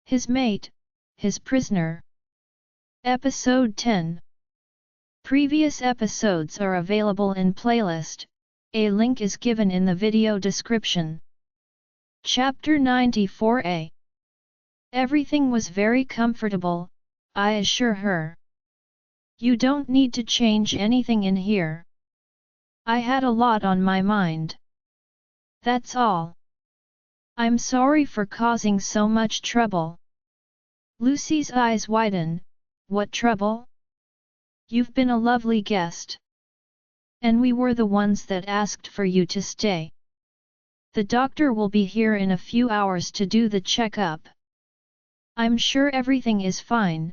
His mate, his prisoner. Episode 10. Previous episodes are available in playlist, a link is given in the video description. Chapter 94a. Everything was very comfortable, I assure her. You don't need to change anything in here. I had a lot on my mind. That's all. I'm sorry for causing so much trouble. Lucy's eyes widen. What trouble? You've been a lovely guest. And we were the ones that asked for you to stay. The doctor will be here in a few hours to do the checkup. I'm sure everything is fine,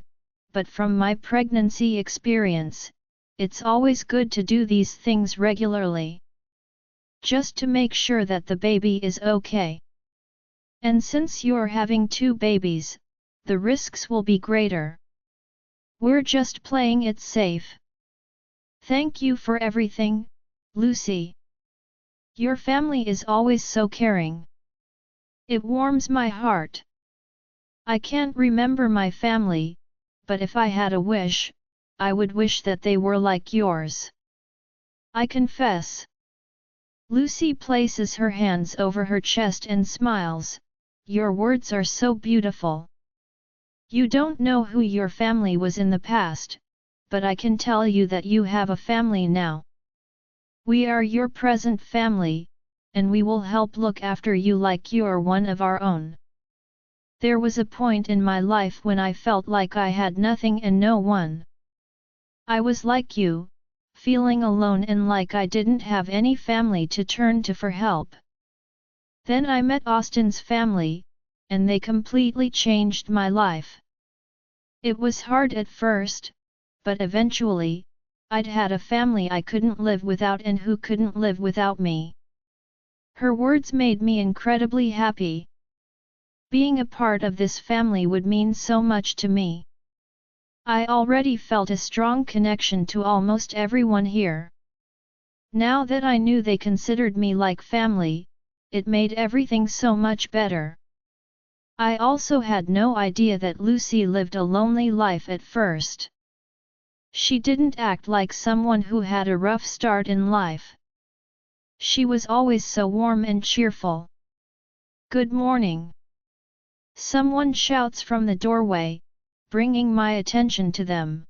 but from my pregnancy experience, it's always good to do these things regularly. Just to make sure that the baby is okay. And since you're having 2 babies, the risks will be greater. We're just playing it safe. Thank you for everything, Lucy. Your family is always so caring. It warms my heart. I can't remember my family, but if I had a wish, I would wish that they were like yours. I confess. Lucy places her hands over her chest and smiles. Your words are so beautiful. You don't know who your family was in the past, but I can tell you that you have a family now. We are your present family, and we will help look after you like you're one of our own. There was a point in my life when I felt like I had nothing and no one. I was like you, feeling alone and like I didn't have any family to turn to for help. Then I met Austin's family, and they completely changed my life. It was hard at first, but eventually, I'd had a family I couldn't live without and who couldn't live without me. Her words made me incredibly happy. Being a part of this family would mean so much to me. I already felt a strong connection to almost everyone here. Now that I knew they considered me like family, it made everything so much better. I also had no idea that Lucy lived a lonely life at first. She didn't act like someone who had a rough start in life. She was always so warm and cheerful. Good morning. Someone shouts from the doorway, bringing my attention to them.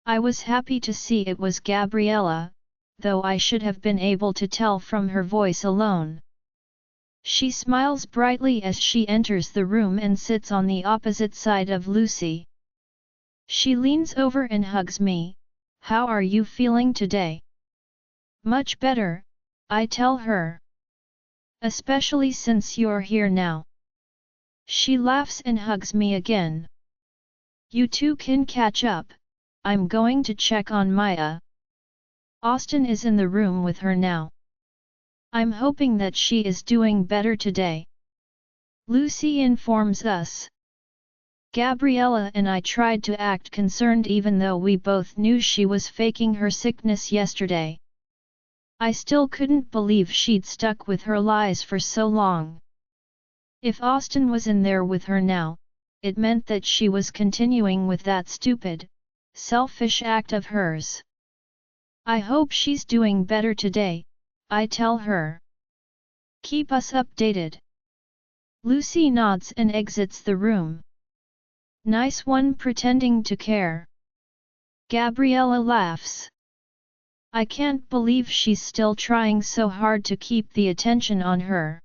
I was happy to see it was Gabriella, though I should have been able to tell from her voice alone. She smiles brightly as she enters the room and sits on the opposite side of Lucy. She leans over and hugs me. How are you feeling today? Much better, I tell her. Especially since you're here now. She laughs and hugs me again. You two can catch up, I'm going to check on Maya. Austin is in the room with her now. I'm hoping that she is doing better today. Lucy informs us. Gabriella and I tried to act concerned even though we both knew she was faking her sickness yesterday. I still couldn't believe she'd stuck with her lies for so long. If Austin was in there with her now, it meant that she was continuing with that stupid, selfish act of hers. I hope she's doing better today, I tell her. Keep us updated. Lucy nods and exits the room. Nice one pretending to care. Gabriella laughs. I can't believe she's still trying so hard to keep the attention on her.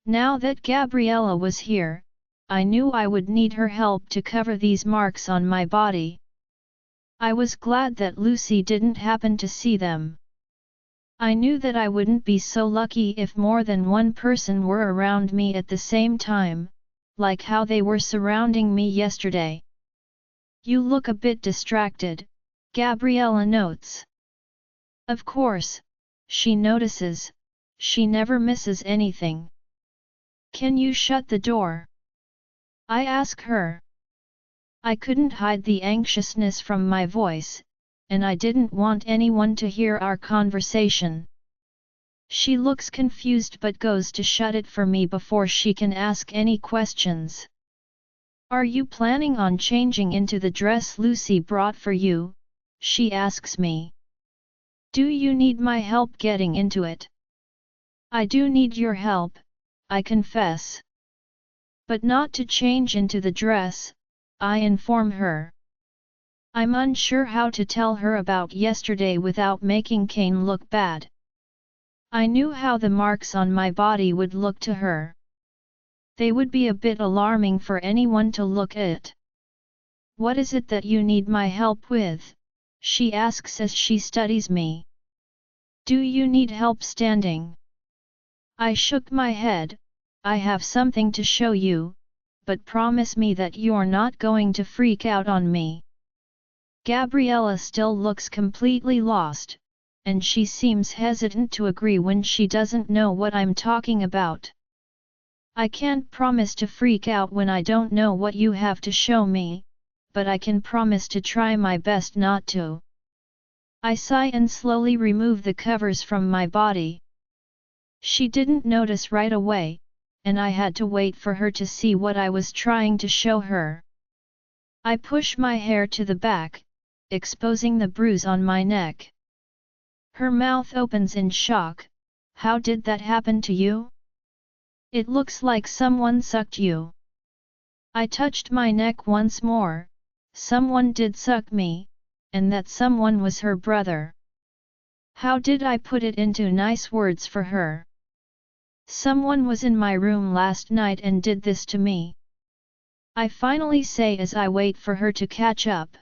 Now that Gabriella was here, I knew I would need her help to cover these marks on my body. I was glad that Lucy didn't happen to see them. I knew that I wouldn't be so lucky if more than one person were around me at the same time, like how they were surrounding me yesterday. You look a bit distracted, Gabriella notes. Of course, she notices, she never misses anything. Can you shut the door? I ask her. I couldn't hide the anxiousness from my voice, and I didn't want anyone to hear our conversation. She looks confused but goes to shut it for me before she can ask any questions. Are you planning on changing into the dress Lucy brought for you? She asks me. Do you need my help getting into it? I do need your help, I confess. But not to change into the dress, I inform her. I'm unsure how to tell her about yesterday without making Kane look bad. I knew how the marks on my body would look to her. They would be a bit alarming for anyone to look at. What is it that you need my help with? She asks as she studies me. Do you need help standing? I shook my head. I have something to show you, but promise me that you're not going to freak out on me. Gabriella still looks completely lost, and she seems hesitant to agree when she doesn't know what I'm talking about. I can't promise to freak out when I don't know what you have to show me, but I can promise to try my best not to. I sigh and slowly remove the covers from my body. She didn't notice right away, and I had to wait for her to see what I was trying to show her. I push my hair to the back, exposing the bruise on my neck. Her mouth opens in shock. How did that happen to you? It looks like someone sucked you. I touched my neck once more. Someone did suck me, and that someone was her brother. How did I put it into nice words for her? Someone was in my room last night and did this to me. I finally say as I wait for her to catch up.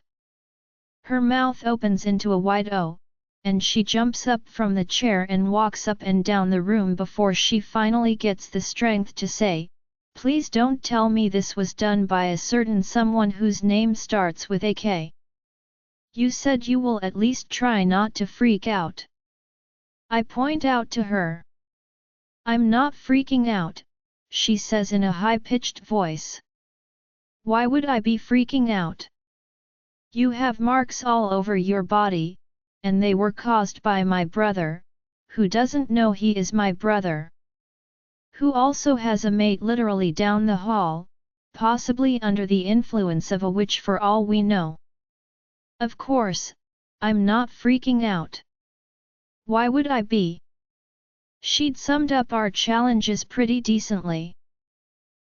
Her mouth opens into a wide O, and she jumps up from the chair and walks up and down the room before she finally gets the strength to say, "Please don't tell me this was done by a certain someone whose name starts with AK. You said you will at least try not to freak out." I point out to her. "I'm not freaking out," she says in a high-pitched voice. "Why would I be freaking out? You have marks all over your body, and they were caused by my brother, who doesn't know he is my brother. Who also has a mate literally down the hall, possibly under the influence of a witch for all we know. Of course, I'm not freaking out. Why would I be?" She'd summed up our challenges pretty decently.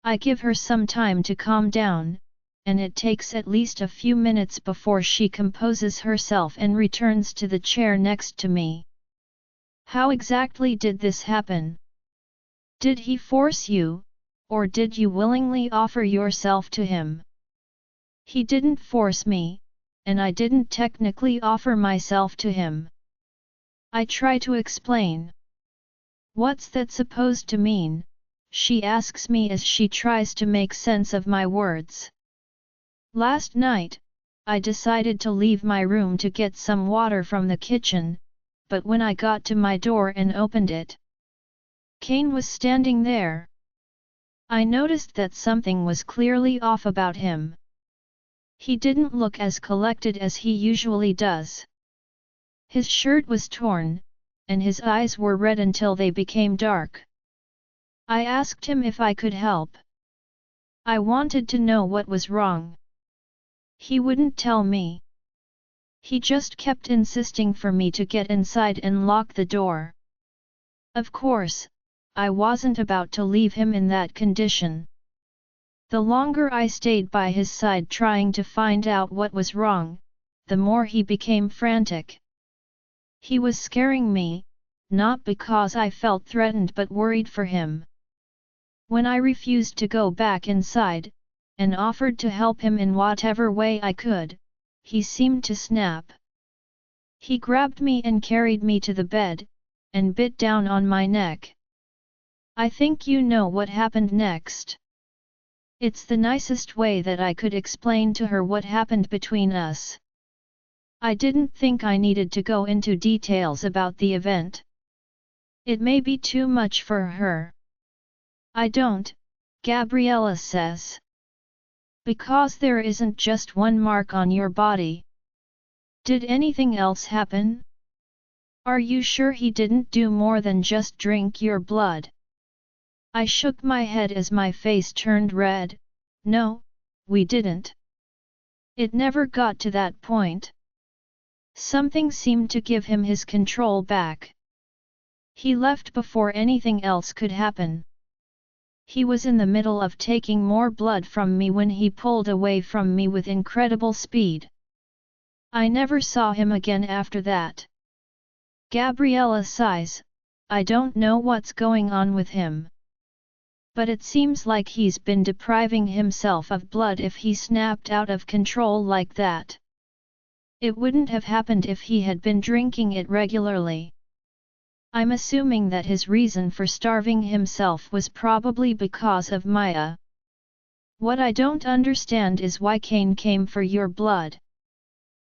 I give her some time to calm down, and it takes at least a few minutes before she composes herself and returns to the chair next to me. "How exactly did this happen? Did he force you, or did you willingly offer yourself to him?" "He didn't force me, and I didn't technically offer myself to him." I try to explain. "What's that supposed to mean?" she asks me as she tries to make sense of my words. "Last night, I decided to leave my room to get some water from the kitchen, but when I got to my door and opened it, Kane was standing there. I noticed that something was clearly off about him. He didn't look as collected as he usually does. His shirt was torn, and his eyes were red until they became dark. I asked him if I could help. I wanted to know what was wrong. He wouldn't tell me. He just kept insisting for me to get inside and lock the door. Of course, I wasn't about to leave him in that condition. The longer I stayed by his side trying to find out what was wrong, the more he became frantic. He was scaring me, not because I felt threatened but worried for him. When I refused to go back inside, and offered to help him in whatever way I could, he seemed to snap. He grabbed me and carried me to the bed, and bit down on my neck. I think you know what happened next. It's the nicest way that I could explain to her what happened between us. I didn't think I needed to go into details about the event. It may be too much for her. I don't, Gabriella says. Because there isn't just one mark on your body. Did anything else happen? Are you sure he didn't do more than just drink your blood? I shook my head as my face turned red. No, we didn't. It never got to that point. Something seemed to give him his control back. He left before anything else could happen. He was in the middle of taking more blood from me when he pulled away from me with incredible speed. I never saw him again after that. Gabriella sighs, I don't know what's going on with him. But it seems like he's been depriving himself of blood if he snapped out of control like that. It wouldn't have happened if he had been drinking it regularly. I'm assuming that his reason for starving himself was probably because of Maya. What I don't understand is why Cain came for your blood.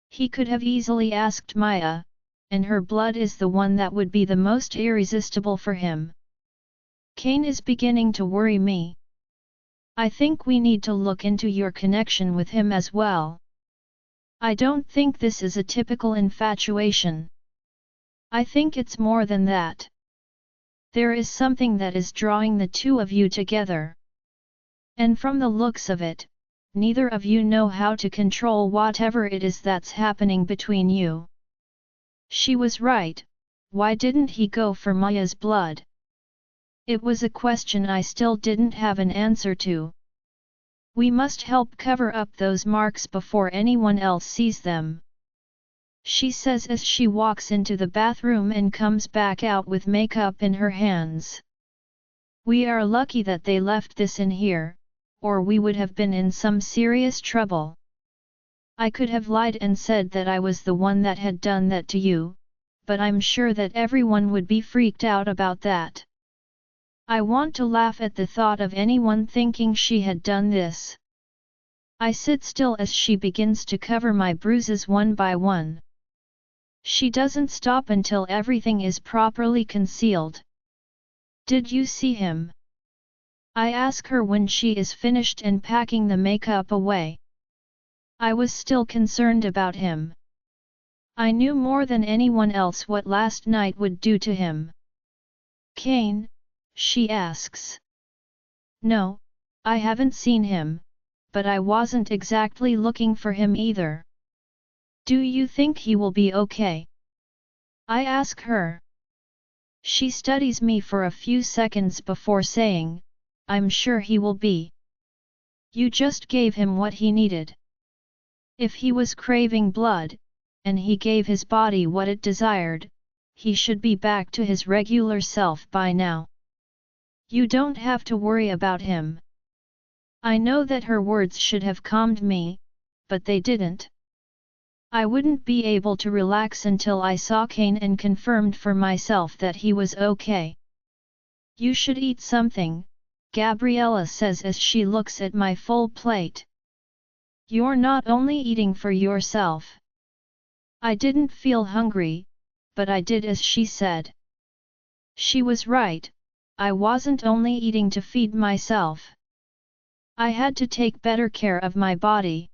He could have easily asked Maya, and her blood is the one that would be the most irresistible for him. Cain is beginning to worry me. I think we need to look into your connection with him as well. I don't think this is a typical infatuation. I think it's more than that. There is something that is drawing the two of you together. And from the looks of it, neither of you know how to control whatever it is that's happening between you. She was right, why didn't he go for Maya's blood? It was a question I still didn't have an answer to. We must help cover up those marks before anyone else sees them. She says as she walks into the bathroom and comes back out with makeup in her hands. We are lucky that they left this in here, or we would have been in some serious trouble. I could have lied and said that I was the one that had done that to you, but I'm sure that everyone would be freaked out about that. I want to laugh at the thought of anyone thinking she had done this. I sit still as she begins to cover my bruises one by one. She doesn't stop until everything is properly concealed. Did you see him? I ask her when she is finished and packing the makeup away. I was still concerned about him. I knew more than anyone else what last night would do to him. Cain? She asks. No, I haven't seen him, but I wasn't exactly looking for him either. Do you think he will be okay? I ask her. She studies me for a few seconds before saying, I'm sure he will be. You just gave him what he needed. If he was craving blood, and he gave his body what it desired, he should be back to his regular self by now. You don't have to worry about him. I know that her words should have calmed me, but they didn't. I wouldn't be able to relax until I saw Cain and confirmed for myself that he was okay. You should eat something, Gabriella says as she looks at my full plate. You're not only eating for yourself. I didn't feel hungry, but I did as she said. She was right, I wasn't only eating to feed myself. I had to take better care of my body.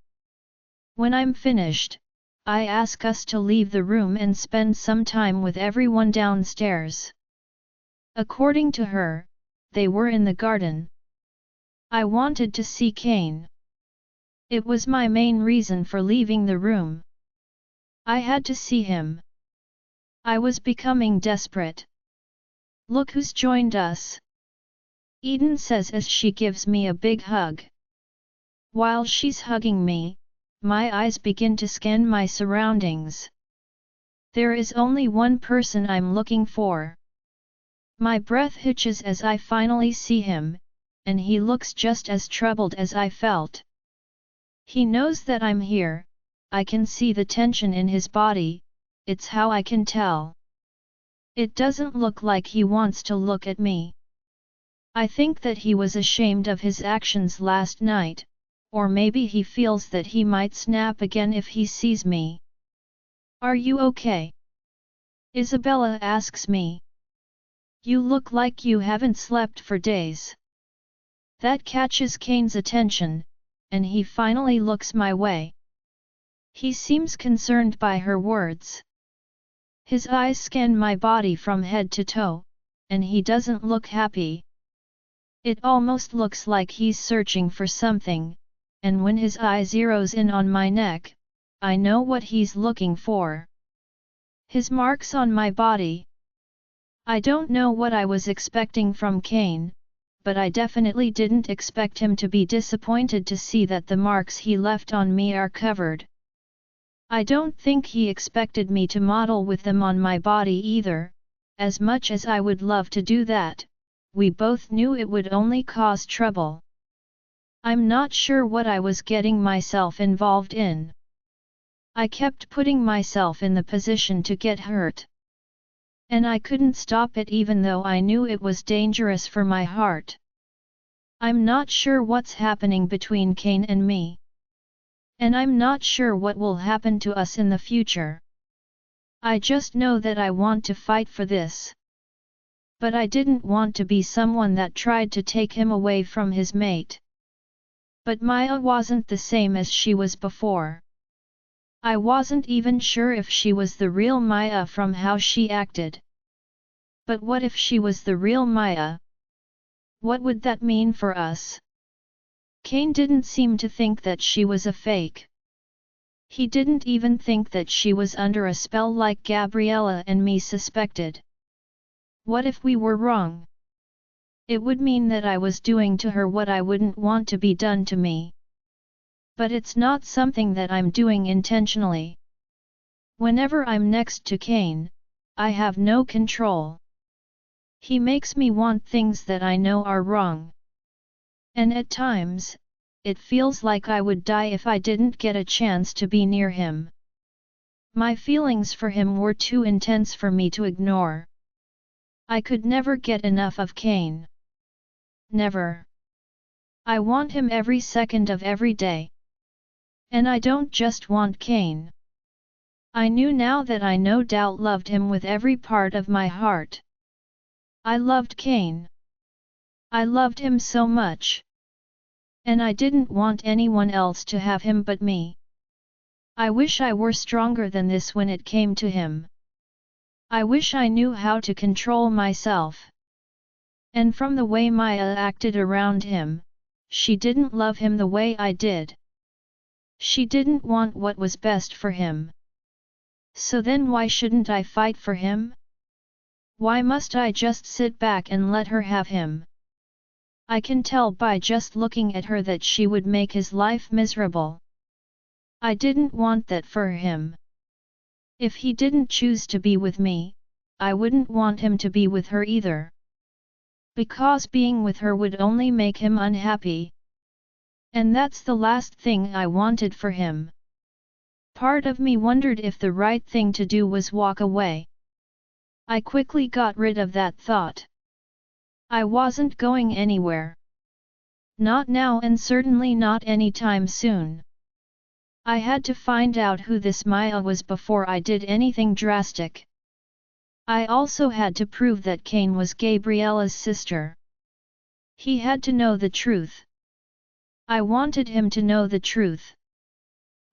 When I'm finished, I ask us to leave the room and spend some time with everyone downstairs. According to her, they were in the garden. I wanted to see Cain. It was my main reason for leaving the room. I had to see him. I was becoming desperate. Look who's joined us. Eden says as she gives me a big hug. While she's hugging me, my eyes begin to scan my surroundings. There is only one person I'm looking for. My breath hitches as I finally see him, and he looks just as troubled as I felt. He knows that I'm here, I can see the tension in his body, it's how I can tell. It doesn't look like he wants to look at me. I think that he was ashamed of his actions last night, or maybe he feels that he might snap again if he sees me. Are you okay? Isabella asks me. You look like you haven't slept for days. That catches Cain's attention, and he finally looks my way. He seems concerned by her words. His eyes scan my body from head to toe, and he doesn't look happy. It almost looks like he's searching for something, and when his eye zeroes in on my neck, I know what he's looking for. His marks on my body. I don't know what I was expecting from Kane, but I definitely didn't expect him to be disappointed to see that the marks he left on me are covered. I don't think he expected me to model with them on my body either, as much as I would love to do that. We both knew it would only cause trouble. I'm not sure what I was getting myself involved in. I kept putting myself in the position to get hurt. And I couldn't stop it even though I knew it was dangerous for my heart. I'm not sure what's happening between Kane and me. And I'm not sure what will happen to us in the future. I just know that I want to fight for this. But I didn't want to be someone that tried to take him away from his mate. But Maya wasn't the same as she was before. I wasn't even sure if she was the real Maya from how she acted. But what if she was the real Maya? What would that mean for us? Kane didn't seem to think that she was a fake. He didn't even think that she was under a spell like Gabriella and me suspected. What if we were wrong? It would mean that I was doing to her what I wouldn't want to be done to me. But it's not something that I'm doing intentionally. Whenever I'm next to Kane, I have no control. He makes me want things that I know are wrong. And at times, it feels like I would die if I didn't get a chance to be near him. My feelings for him were too intense for me to ignore. I could never get enough of Kane. Never. I want him every second of every day. And I don't just want Kane. I knew now that I no doubt loved him with every part of my heart. I loved Kane. I loved him so much. And I didn't want anyone else to have him but me. I wish I were stronger than this when it came to him. I wish I knew how to control myself. And from the way Maya acted around him, she didn't love him the way I did. She didn't want what was best for him. So then why shouldn't I fight for him? Why must I just sit back and let her have him? I can tell by just looking at her that she would make his life miserable. I didn't want that for him. If he didn't choose to be with me, I wouldn't want him to be with her either. Because being with her would only make him unhappy. And that's the last thing I wanted for him. Part of me wondered if the right thing to do was walk away. I quickly got rid of that thought. I wasn't going anywhere. Not now and certainly not anytime soon. I had to find out who this Maya was before I did anything drastic. I also had to prove that Kane was Gabriella's sister. He had to know the truth. I wanted him to know the truth.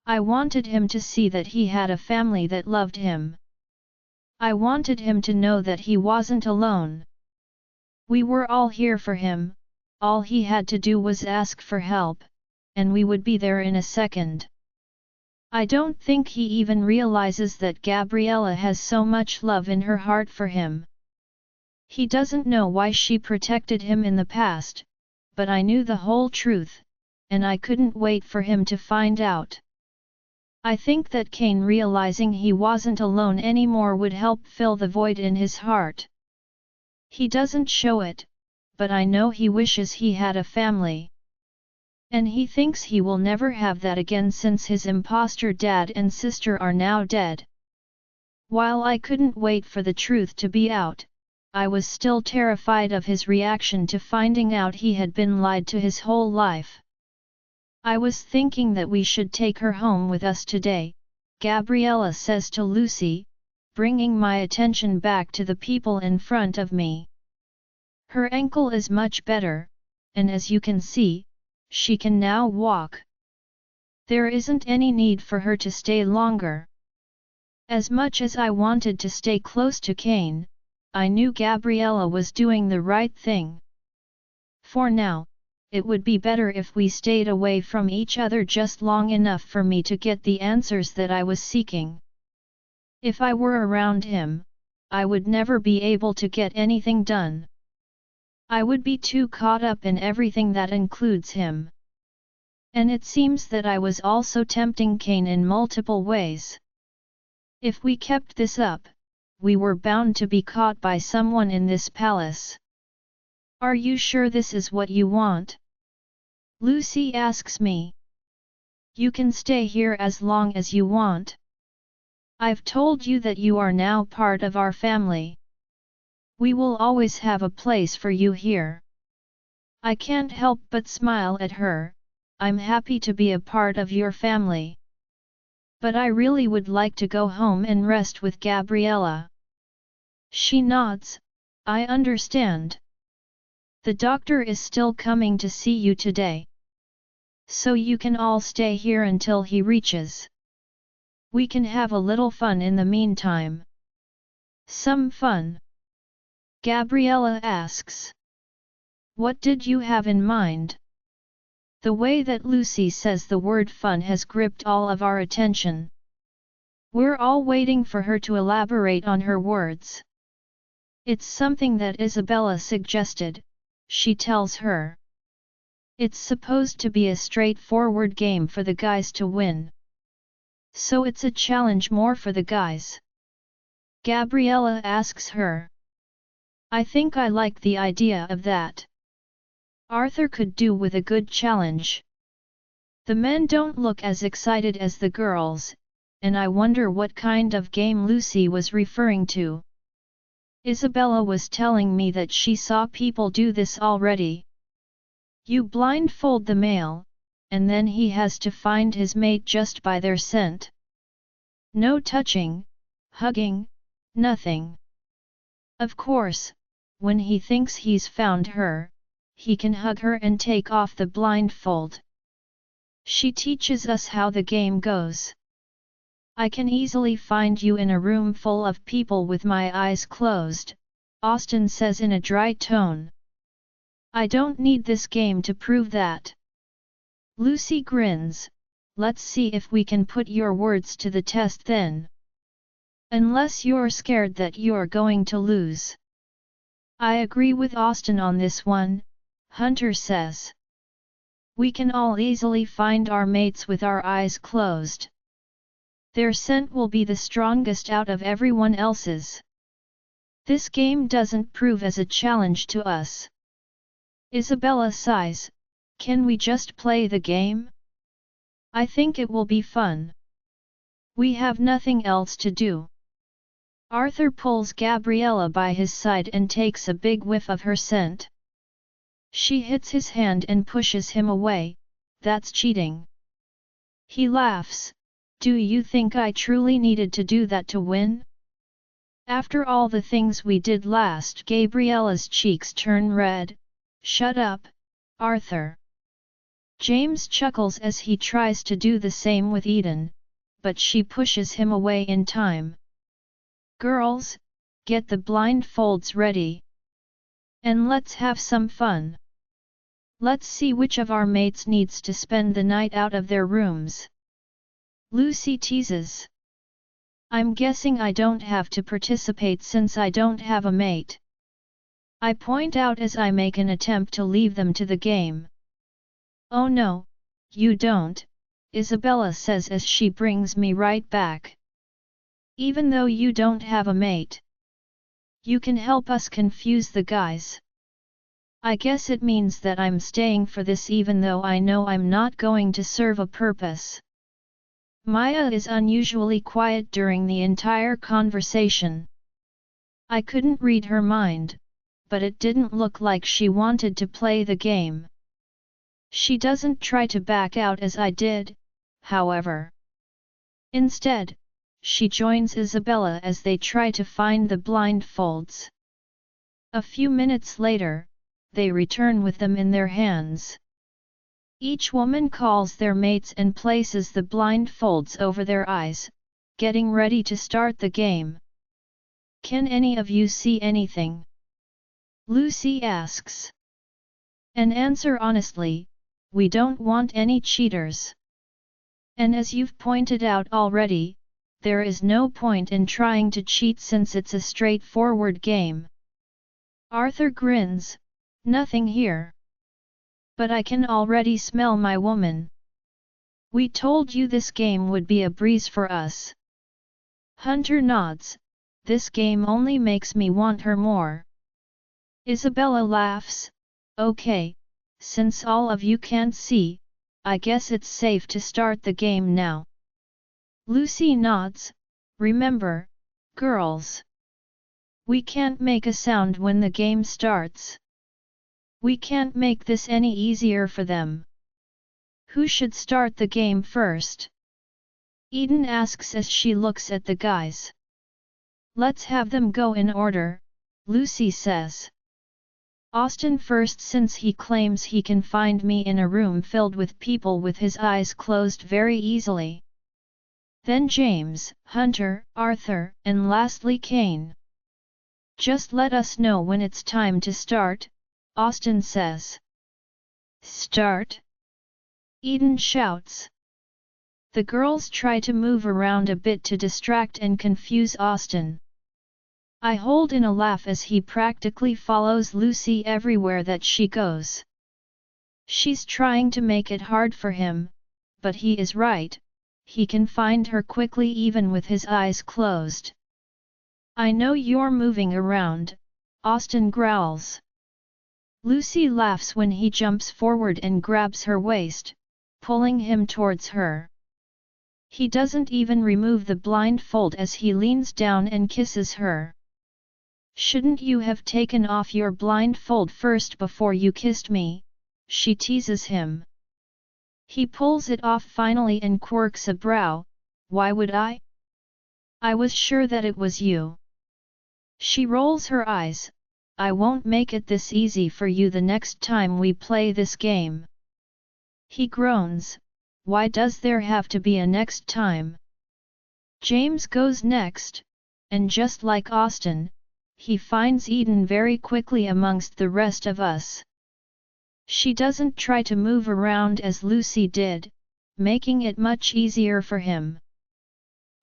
I wanted him to see that he had a family that loved him. I wanted him to know that he wasn't alone. We were all here for him, all he had to do was ask for help, and we would be there in a second. I don't think he even realizes that Gabriella has so much love in her heart for him. He doesn't know why she protected him in the past, but I knew the whole truth, and I couldn't wait for him to find out. I think that Kane realizing he wasn't alone anymore would help fill the void in his heart. He doesn't show it, but I know he wishes he had a family. And he thinks he will never have that again since his imposter dad and sister are now dead. While I couldn't wait for the truth to be out, I was still terrified of his reaction to finding out he had been lied to his whole life. I was thinking that we should take her home with us today, Gabriella says to Lucy, bringing my attention back to the people in front of me. Her ankle is much better, and as you can see, she can now walk. There isn't any need for her to stay longer. As much as I wanted to stay close to Kane, I knew Gabriella was doing the right thing. For now, it would be better if we stayed away from each other just long enough for me to get the answers that I was seeking. If I were around him, I would never be able to get anything done. I would be too caught up in everything that includes him. And it seems that I was also tempting Cain in multiple ways. If we kept this up, we were bound to be caught by someone in this palace. Are you sure this is what you want? Lucy asks me. You can stay here as long as you want. I've told you that you are now part of our family. We will always have a place for you here. I can't help but smile at her. I'm happy to be a part of your family. But I really would like to go home and rest with Gabriella. She nods. I understand. The doctor is still coming to see you today. So you can all stay here until he reaches. We can have a little fun in the meantime. Some fun? Gabriella asks. What did you have in mind? The way that Lucy says the word fun has gripped all of our attention. We're all waiting for her to elaborate on her words. It's something that Isabella suggested, she tells her. It's supposed to be a straightforward game for the guys to win. So it's a challenge more for the guys. Gabriella asks her. I think I like the idea of that. Arthur could do with a good challenge. The men don't look as excited as the girls, and I wonder what kind of game Lucy was referring to. Isabella was telling me that she saw people do this already. You blindfold the male, and then he has to find his mate just by their scent. No touching, hugging, nothing. Of course, when he thinks he's found her, he can hug her and take off the blindfold. She teaches us how the game goes. I can easily find you in a room full of people with my eyes closed, Austin says in a dry tone. I don't need this game to prove that. Lucy grins. Let's see if we can put your words to the test then. Unless you're scared that you're going to lose. I agree with Austin on this one, Hunter says. We can all easily find our mates with our eyes closed. Their scent will be the strongest out of everyone else's. This game doesn't prove as a challenge to us. Isabella sighs. Can we just play the game? I think it will be fun. We have nothing else to do. Arthur pulls Gabriella by his side and takes a big whiff of her scent. She hits his hand and pushes him away. That's cheating. He laughs. Do you think I truly needed to do that to win? After all the things we did last, Gabriella's cheeks turn red. Shut up, Arthur. James chuckles as he tries to do the same with Eden, but she pushes him away in time. Girls, get the blindfolds ready. And let's have some fun. Let's see which of our mates needs to spend the night out of their rooms. Lucy teases. I'm guessing I don't have to participate since I don't have a mate. I point out as I make an attempt to leave them to the game. Oh no, you don't, Isabella says as she brings me right back. Even though you don't have a mate, you can help us confuse the guys. I guess it means that I'm staying for this even though I know I'm not going to serve a purpose. Maya is unusually quiet during the entire conversation. I couldn't read her mind, but it didn't look like she wanted to play the game. She doesn't try to back out as I did, however. Instead, she joins Isabella as they try to find the blindfolds. A few minutes later, they return with them in their hands. Each woman calls their mates and places the blindfolds over their eyes, getting ready to start the game. Can any of you see anything? Lucy asks. And answer honestly, we don't want any cheaters. And as you've pointed out already, there is no point in trying to cheat since it's a straightforward game. Arthur grins, nothing here. But I can already smell my woman. We told you this game would be a breeze for us. Hunter nods, this game only makes me want her more. Isabella laughs, okay, since all of you can't see, I guess it's safe to start the game now. Lucy nods, remember, girls. We can't make a sound when the game starts. We can't make this any easier for them. Who should start the game first? Eden asks as she looks at the guys. Let's have them go in order, Lucy says. Austin first since he claims he can find me in a room filled with people with his eyes closed very easily. Then James, Hunter, Arthur, and lastly Kane. Just let us know when it's time to start, Austin says. Start? Eden shouts. The girls try to move around a bit to distract and confuse Austin. I hold in a laugh as he practically follows Lucy everywhere that she goes. She's trying to make it hard for him, but he is right, he can find her quickly even with his eyes closed. I know you're moving around, Austin growls. Lucy laughs when he jumps forward and grabs her waist, pulling him towards her. He doesn't even remove the blindfold as he leans down and kisses her. Shouldn't you have taken off your blindfold first before you kissed me? She teases him. He pulls it off finally and quirks a brow, why would I? I was sure that it was you. She rolls her eyes, I won't make it this easy for you the next time we play this game. He groans, why does there have to be a next time? James goes next, and just like Austin, he finds Eden very quickly amongst the rest of us. She doesn't try to move around as Lucy did, making it much easier for him.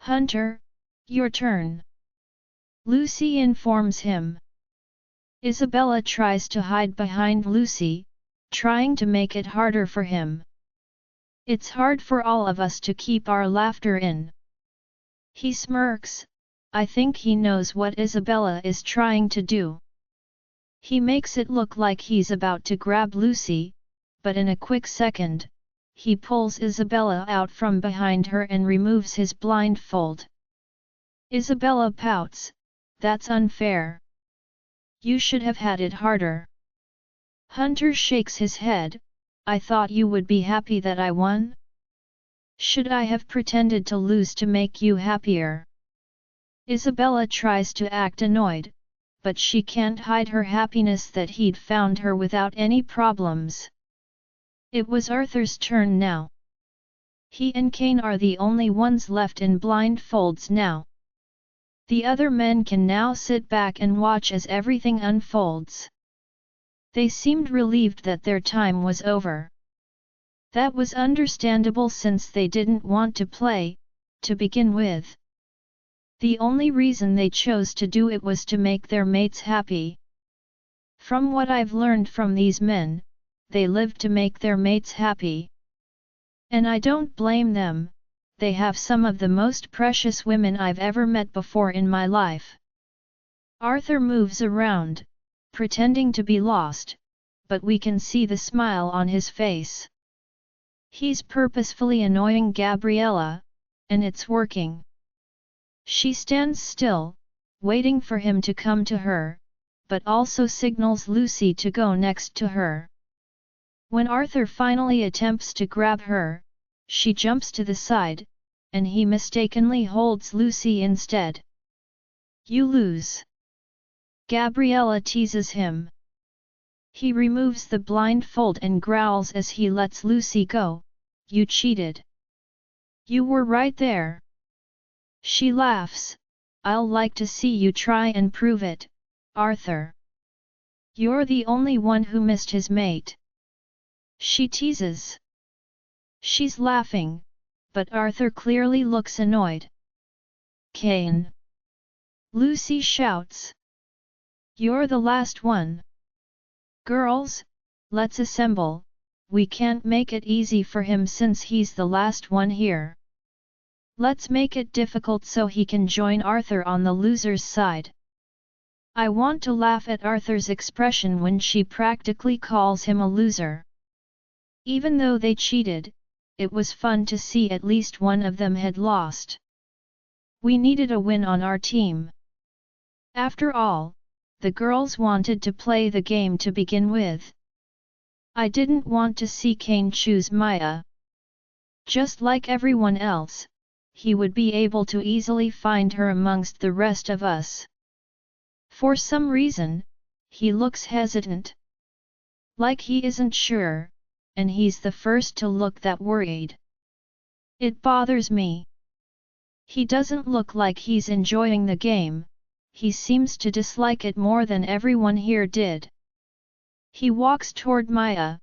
Hunter, your turn. Lucy informs him. Isabella tries to hide behind Lucy, trying to make it harder for him. It's hard for all of us to keep our laughter in. He smirks, I think he knows what Isabella is trying to do. He makes it look like he's about to grab Lucy, but in a quick second, he pulls Isabella out from behind her and removes his blindfold. Isabella pouts, that's unfair. You should have had it harder. Hunter shakes his head, I thought you would be happy that I won? Should I have pretended to lose to make you happier? Isabella tries to act annoyed, but she can't hide her happiness that he'd found her without any problems. It was Arthur's turn now. He and Kane are the only ones left in blindfolds now. The other men can now sit back and watch as everything unfolds. They seemed relieved that their time was over. That was understandable since they didn't want to play, to begin with. The only reason they chose to do it was to make their mates happy. From what I've learned from these men, they live to make their mates happy. And I don't blame them, they have some of the most precious women I've ever met before in my life. Arthur moves around, pretending to be lost, but we can see the smile on his face. He's purposefully annoying Gabriella, and it's working. She stands still, waiting for him to come to her, but also signals Lucy to go next to her. When Arthur finally attempts to grab her, she jumps to the side, and he mistakenly holds Lucy instead. You lose. Gabriella teases him. He removes the blindfold and growls as he lets Lucy go, you cheated. You were right there. She laughs, I'll like to see you try and prove it, Arthur. You're the only one who missed his mate. she teases. She's laughing, but Arthur clearly looks annoyed. Cain! Lucy shouts. You're the last one. Girls, let's assemble, we can't make it easy for him since he's the last one here. Let's make it difficult so he can join Arthur on the loser's side. I want to laugh at Arthur's expression when she practically calls him a loser. Even though they cheated, it was fun to see at least one of them had lost. We needed a win on our team. After all, the girls wanted to play the game to begin with. I didn't want to see Cain choose Maya. Just like everyone else, he would be able to easily find her amongst the rest of us. For some reason, he looks hesitant. Like he isn't sure, and he's the first to look that worried. It bothers me. He doesn't look like he's enjoying the game, he seems to dislike it more than everyone here did. He walks toward Maya,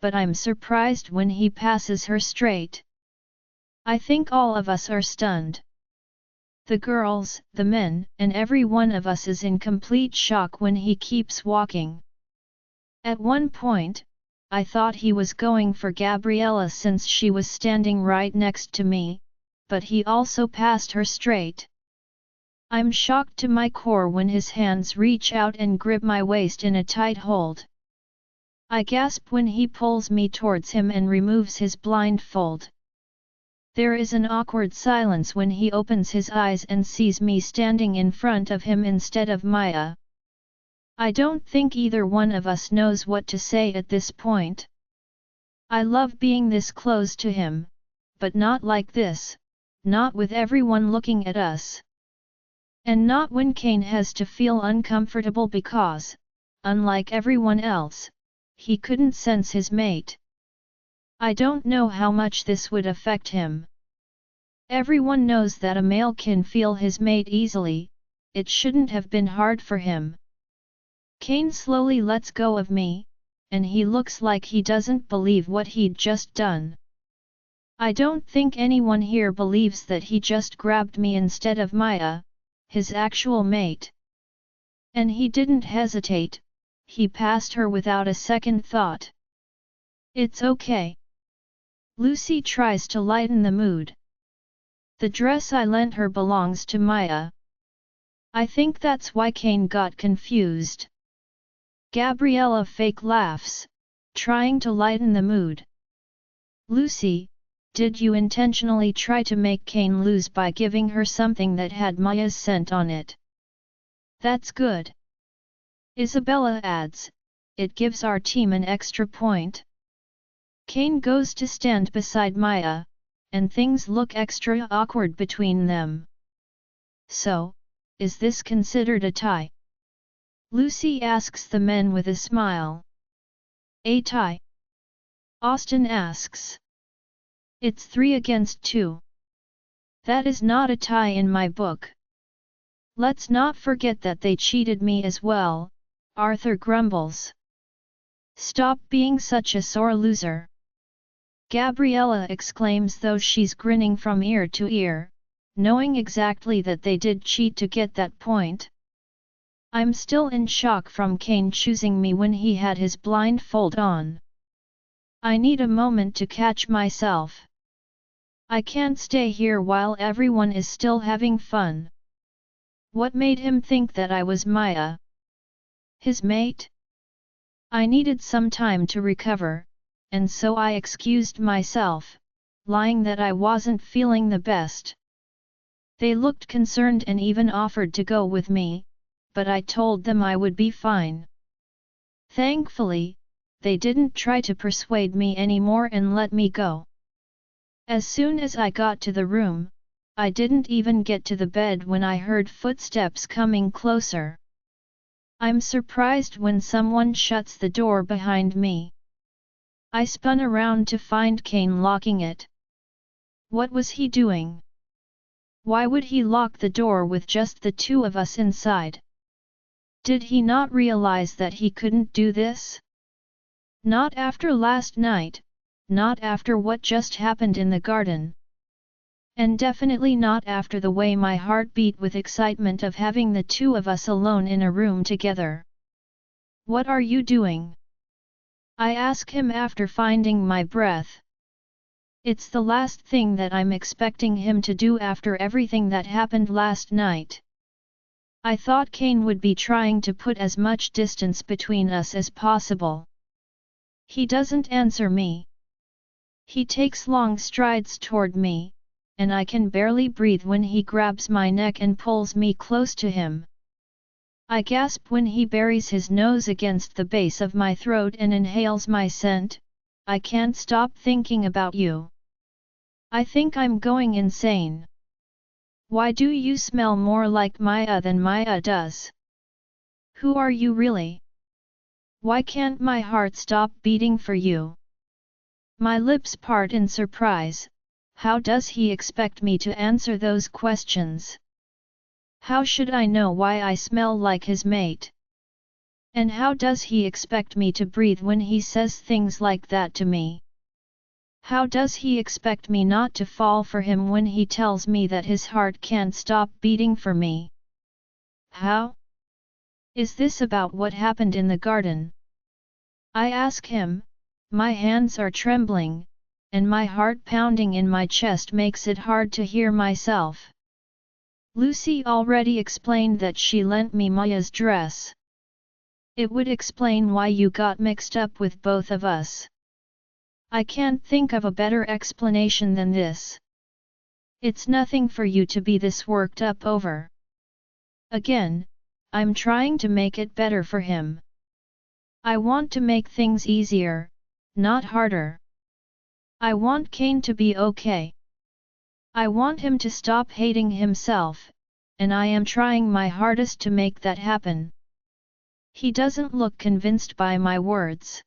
but I'm surprised when he passes her straight. I think all of us are stunned. The girls, the men, and every one of us is in complete shock when he keeps walking. At one point, I thought he was going for Gabriella since she was standing right next to me, but he also passed her straight. I'm shocked to my core when his hands reach out and grip my waist in a tight hold. I gasp when he pulls me towards him and removes his blindfold. There is an awkward silence when he opens his eyes and sees me standing in front of him instead of Maya. I don't think either one of us knows what to say at this point. I love being this close to him, but not like this, not with everyone looking at us. And not when Cain has to feel uncomfortable because, unlike everyone else, he couldn't sense his mate. I don't know how much this would affect him. Everyone knows that a male can feel his mate easily, it shouldn't have been hard for him. Cain slowly lets go of me, and he looks like he doesn't believe what he'd just done. I don't think anyone here believes that he just grabbed me instead of Maya, his actual mate. And he didn't hesitate, he passed her without a second thought. It's okay. Lucy tries to lighten the mood. The dress I lent her belongs to Maya. I think that's why Cain got confused. Gabriella fake laughs, trying to lighten the mood. Lucy, did you intentionally try to make Cain lose by giving her something that had Maya's scent on it? That's good. Isabella adds, it gives our team an extra point. Cain goes to stand beside Maya, and things look extra awkward between them. So, is this considered a tie? Lucy asks the men with a smile. A tie? Austin asks. It's 3 against 2. That is not a tie in my book. Let's not forget that they cheated me as well, Arthur grumbles. Stop being such a sore loser. Gabriella exclaims though she's grinning from ear to ear, knowing exactly that they did cheat to get that point. I'm still in shock from Cain choosing me when he had his blindfold on. I need a moment to catch myself. I can't stay here while everyone is still having fun. What made him think that I was Maya? His mate? I needed some time to recover, and so I excused myself, lying that I wasn't feeling the best. They looked concerned and even offered to go with me, but I told them I would be fine. Thankfully, they didn't try to persuade me anymore and let me go. As soon as I got to the room, I didn't even get to the bed when I heard footsteps coming closer. I'm surprised when someone shuts the door behind me. I spun around to find Cain locking it. What was he doing? Why would he lock the door with just the two of us inside? Did he not realize that he couldn't do this? Not after last night, not after what just happened in the garden. And definitely not after the way my heart beat with excitement of having the two of us alone in a room together. What are you doing? I ask him after finding my breath. It's the last thing that I'm expecting him to do after everything that happened last night. I thought Kane would be trying to put as much distance between us as possible. He doesn't answer me. He takes long strides toward me, and I can barely breathe when he grabs my neck and pulls me close to him. I gasp when he buries his nose against the base of my throat and inhales my scent. I can't stop thinking about you. I think I'm going insane. Why do you smell more like Maya than Maya does? Who are you really? Why can't my heart stop beating for you? My lips part in surprise. How does he expect me to answer those questions? How should I know why I smell like his mate? And how does he expect me to breathe when he says things like that to me? How does he expect me not to fall for him when he tells me that his heart can't stop beating for me? How? Is this about what happened in the garden? I ask him. My hands are trembling, and my heart pounding in my chest makes it hard to hear myself. Lucy already explained that she lent me Maya's dress. It would explain why you got mixed up with both of us. I can't think of a better explanation than this. It's nothing for you to be this worked up over. Again, I'm trying to make it better for him. I want to make things easier, not harder. I want Kane to be okay. I want him to stop hating himself, and I am trying my hardest to make that happen. He doesn't look convinced by my words.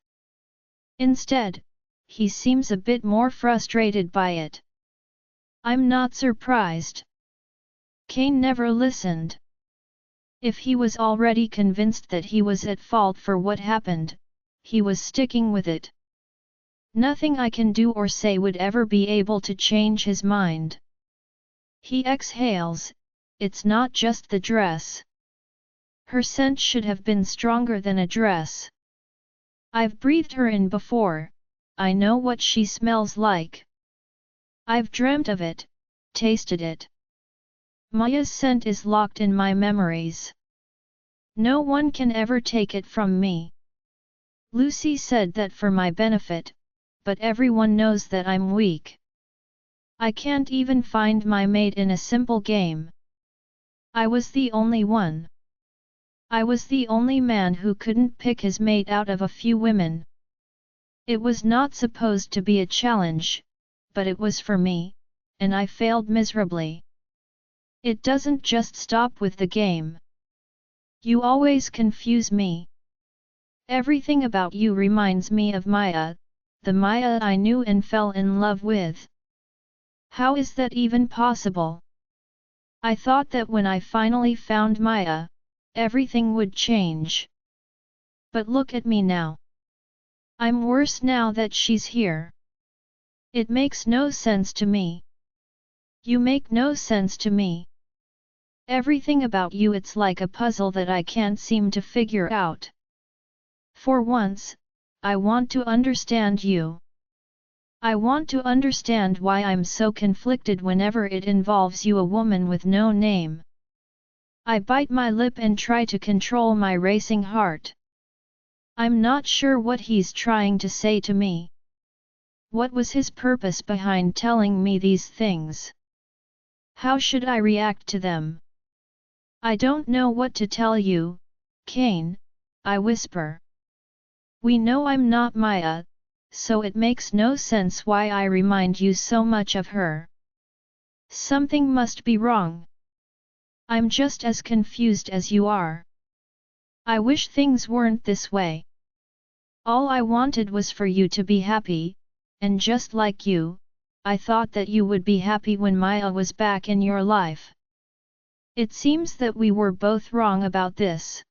Instead, he seems a bit more frustrated by it. I'm not surprised. Kane never listened. If he was already convinced that he was at fault for what happened, he was sticking with it. Nothing I can do or say would ever be able to change his mind. He exhales. It's not just the dress. Her scent should have been stronger than a dress. I've breathed her in before. I know what she smells like. I've dreamt of it, tasted it. Maya's scent is locked in my memories. No one can ever take it from me. Lucy said that for my benefit, but everyone knows that I'm weak. I can't even find my mate in a simple game. I was the only one. I was the only man who couldn't pick his mate out of a few women. It was not supposed to be a challenge, but it was for me, and I failed miserably. It doesn't just stop with the game. You always confuse me. Everything about you reminds me of Maya, the Maya I knew and fell in love with. How is that even possible? I thought that when I finally found Maya, everything would change. But look at me now. I'm worse now that she's here. It makes no sense to me. You make no sense to me. Everything about you, it's like a puzzle that I can't seem to figure out. For once, I want to understand you. I want to understand why I'm so conflicted whenever it involves you, a woman with no name. I bite my lip and try to control my racing heart. I'm not sure what he's trying to say to me. What was his purpose behind telling me these things? How should I react to them? I don't know what to tell you, Kane, I whisper. We know I'm not Maya, so it makes no sense why I remind you so much of her. Something must be wrong. I'm just as confused as you are. I wish things weren't this way. All I wanted was for you to be happy, and just like you, I thought that you would be happy when Maya was back in your life. It seems that we were both wrong about this.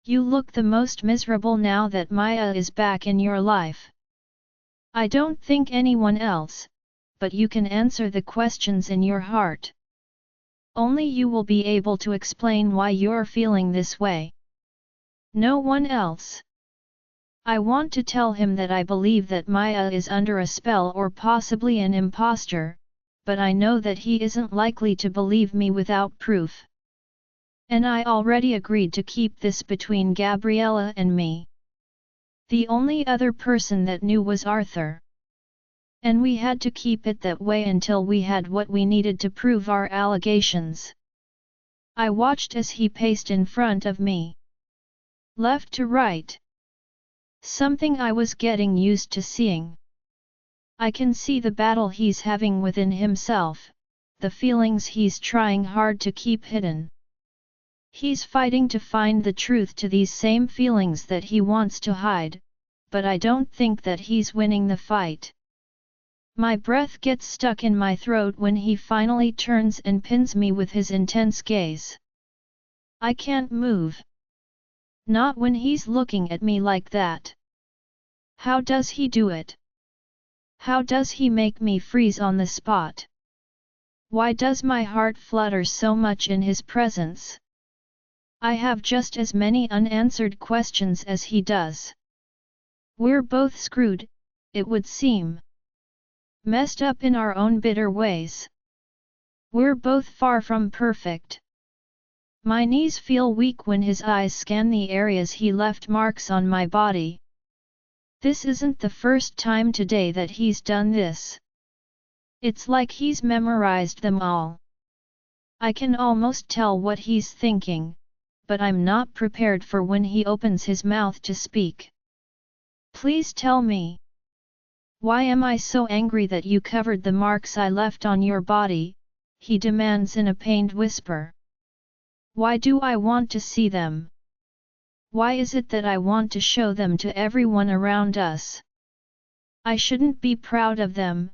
You look the most miserable now that Maya is back in your life. I don't think anyone else, but you can answer the questions in your heart. Only you will be able to explain why you're feeling this way. No one else. I want to tell him that I believe that Maya is under a spell or possibly an imposter, but I know that he isn't likely to believe me without proof. And I already agreed to keep this between Gabriella and me. The only other person that knew was Arthur. And we had to keep it that way until we had what we needed to prove our allegations. I watched as he paced in front of me. Left to right. Something I was getting used to seeing. I can see the battle he's having within himself, the feelings he's trying hard to keep hidden. He's fighting to find the truth to these same feelings that he wants to hide, but I don't think that he's winning the fight. My breath gets stuck in my throat when he finally turns and pins me with his intense gaze. I can't move. Not when he's looking at me like that. How does he do it? How does he make me freeze on the spot? Why does my heart flutter so much in his presence? I have just as many unanswered questions as he does. We're both screwed, it would seem. Messed up in our own bitter ways. We're both far from perfect. My knees feel weak when his eyes scan the areas he left marks on my body. This isn't the first time today that he's done this. It's like he's memorized them all. I can almost tell what he's thinking, but I'm not prepared for when he opens his mouth to speak. Please tell me. Why am I so angry that you covered the marks I left on your body? He demands in a pained whisper. Why do I want to see them? Why is it that I want to show them to everyone around us? I shouldn't be proud of them,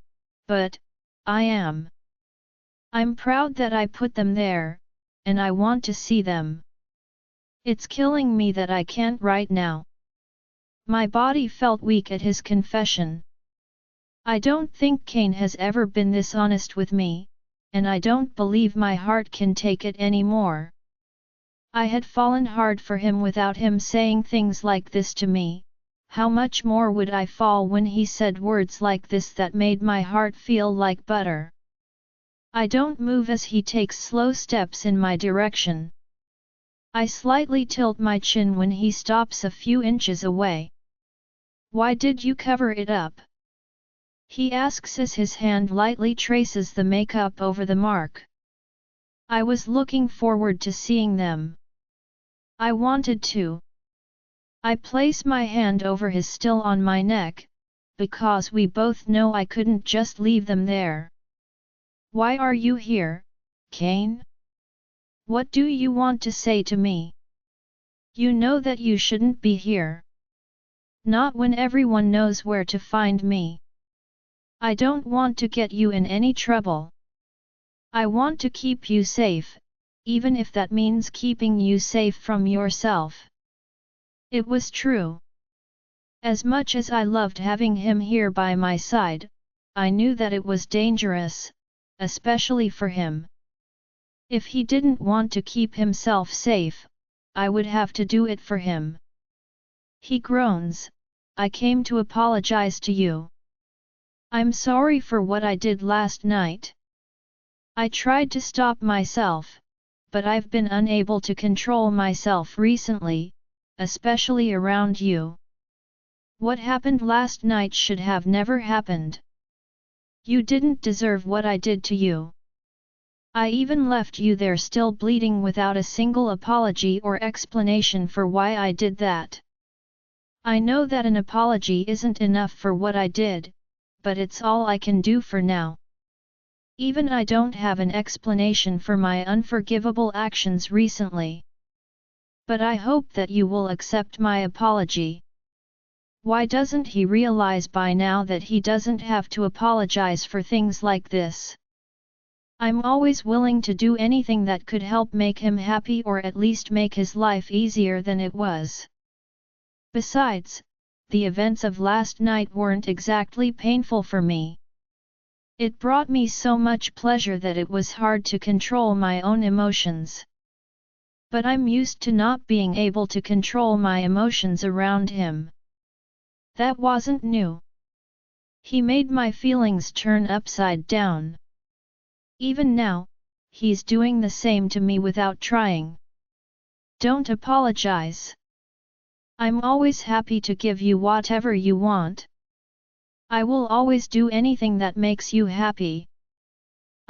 but I am. I'm proud that I put them there, and I want to see them. It's killing me that I can't right now. My body felt weak at his confession. I don't think Kane has ever been this honest with me, and I don't believe my heart can take it anymore. I had fallen hard for him without him saying things like this to me. How much more would I fall when he said words like this that made my heart feel like butter? I don't move as he takes slow steps in my direction. I slightly tilt my chin when he stops a few inches away. Why did you cover it up? He asks as his hand lightly traces the makeup over the mark. I was looking forward to seeing them. I wanted to. I place my hand over his still on my neck, because we both know I couldn't just leave them there. Why are you here, Kane? What do you want to say to me? You know that you shouldn't be here. Not when everyone knows where to find me. I don't want to get you in any trouble. I want to keep you safe, even if that means keeping you safe from yourself. It was true. As much as I loved having him here by my side, I knew that it was dangerous, especially for him. If he didn't want to keep himself safe, I would have to do it for him. He groans. I came to apologize to you. I'm sorry for what I did last night. I tried to stop myself, but I've been unable to control myself recently, especially around you. What happened last night should have never happened. You didn't deserve what I did to you. I even left you there still bleeding without a single apology or explanation for why I did that. I know that an apology isn't enough for what I did, but it's all I can do for now. Even I don't have an explanation for my unforgivable actions recently. But I hope that you will accept my apology. Why doesn't he realize by now that he doesn't have to apologize for things like this? I'm always willing to do anything that could help make him happy or at least make his life easier than it was. Besides, the events of last night weren't exactly painful for me. It brought me so much pleasure that it was hard to control my own emotions. But I'm used to not being able to control my emotions around him. That wasn't new. He made my feelings turn upside down. Even now, he's doing the same to me without trying. Don't apologize. I'm always happy to give you whatever you want. I will always do anything that makes you happy.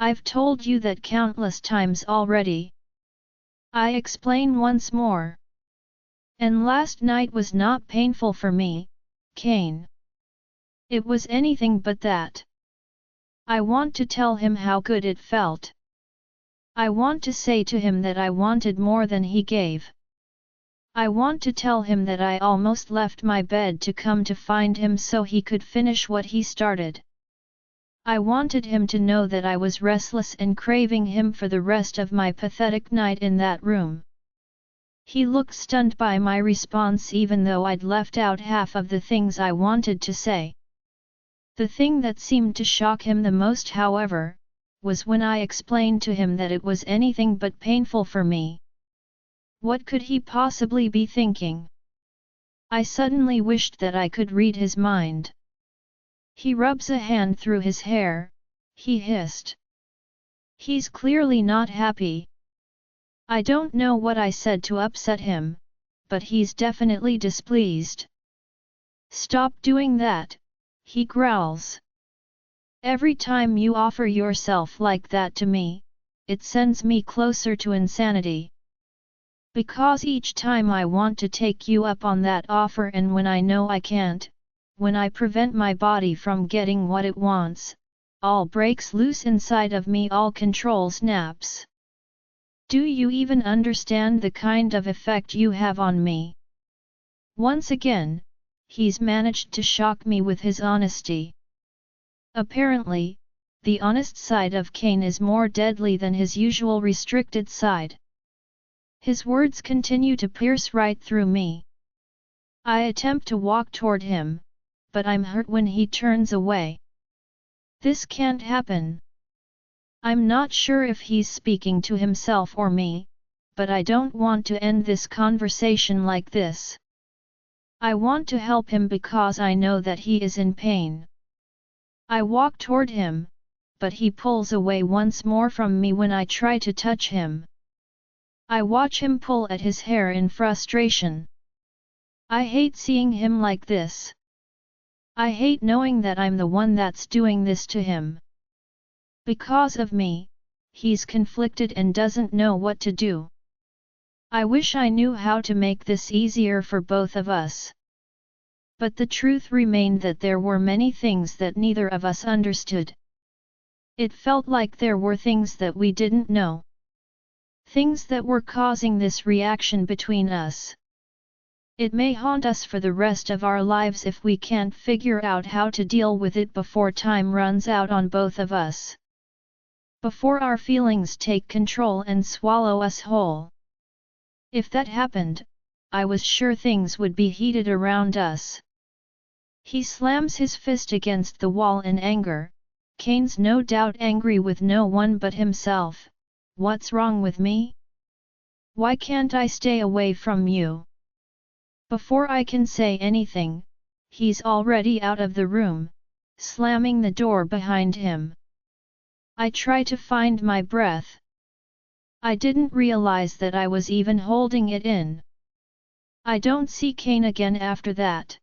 I've told you that countless times already. I explain once more. And last night was not painful for me, Kane. It was anything but that. I want to tell him how good it felt. I want to say to him that I wanted more than he gave. I want to tell him that I almost left my bed to come to find him so he could finish what he started. I wanted him to know that I was restless and craving him for the rest of my pathetic night in that room. He looked stunned by my response even though I'd left out half of the things I wanted to say. The thing that seemed to shock him the most, however, was when I explained to him that it was anything but painful for me. What could he possibly be thinking? I suddenly wished that I could read his mind. He rubs a hand through his hair, he hissed. He's clearly not happy. I don't know what I said to upset him, but he's definitely displeased. Stop doing that, he growls. Every time you offer yourself like that to me, it sends me closer to insanity. Because each time I want to take you up on that offer and when I know I can't, when I prevent my body from getting what it wants, all breaks loose inside of me, all control snaps. Do you even understand the kind of effect you have on me? Once again, he's managed to shock me with his honesty. Apparently, the honest side of Kane is more deadly than his usual restricted side. His words continue to pierce right through me. I attempt to walk toward him, but I'm hurt when he turns away. This can't happen. I'm not sure if he's speaking to himself or me, but I don't want to end this conversation like this. I want to help him because I know that he is in pain. I walk toward him, but he pulls away once more from me when I try to touch him. I watch him pull at his hair in frustration. I hate seeing him like this. I hate knowing that I'm the one that's doing this to him. Because of me, he's conflicted and doesn't know what to do. I wish I knew how to make this easier for both of us. But the truth remained that there were many things that neither of us understood. It felt like there were things that we didn't know. Things that were causing this reaction between us. It may haunt us for the rest of our lives if we can't figure out how to deal with it before time runs out on both of us. Before our feelings take control and swallow us whole. If that happened, I was sure things would be heated around us. He slams his fist against the wall in anger. Kane's no doubt angry with no one but himself. What's wrong with me? Why can't I stay away from you? Before I can say anything, he's already out of the room, slamming the door behind him. I try to find my breath. I didn't realize that I was even holding it in. I don't see Kane again after that.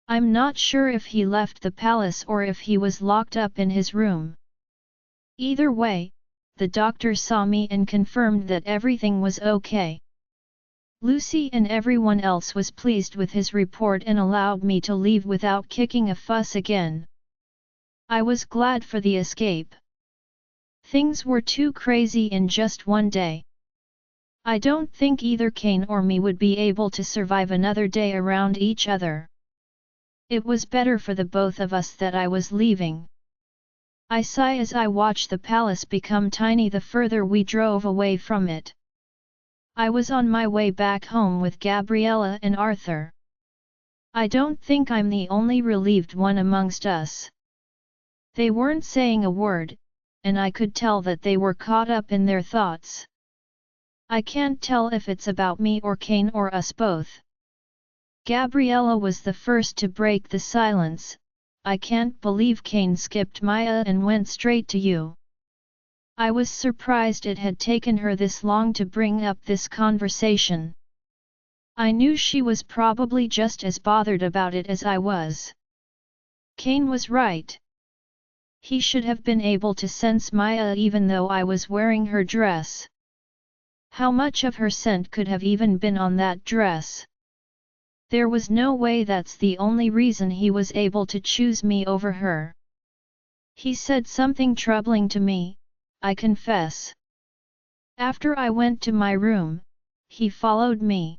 I'm not sure if he left the palace or if he was locked up in his room. Either way, the doctor saw me and confirmed that everything was okay. Lucy and everyone else was pleased with his report and allowed me to leave without kicking a fuss again. I was glad for the escape. Things were too crazy in just one day. I don't think either Kane or me would be able to survive another day around each other. It was better for the both of us that I was leaving. I sigh as I watch the palace become tiny the further we drove away from it. I was on my way back home with Gabriella and Arthur. I don't think I'm the only relieved one amongst us. They weren't saying a word, and I could tell that they were caught up in their thoughts. I can't tell if it's about me or Kane or us both. Gabriella was the first to break the silence. I can't believe Kane skipped Maya and went straight to you. I was surprised it had taken her this long to bring up this conversation. I knew she was probably just as bothered about it as I was. Kane was right. He should have been able to sense Maya even though I was wearing her dress. How much of her scent could have even been on that dress? There was no way that's the only reason he was able to choose me over her. He said something troubling to me, I confess. After I went to my room, he followed me.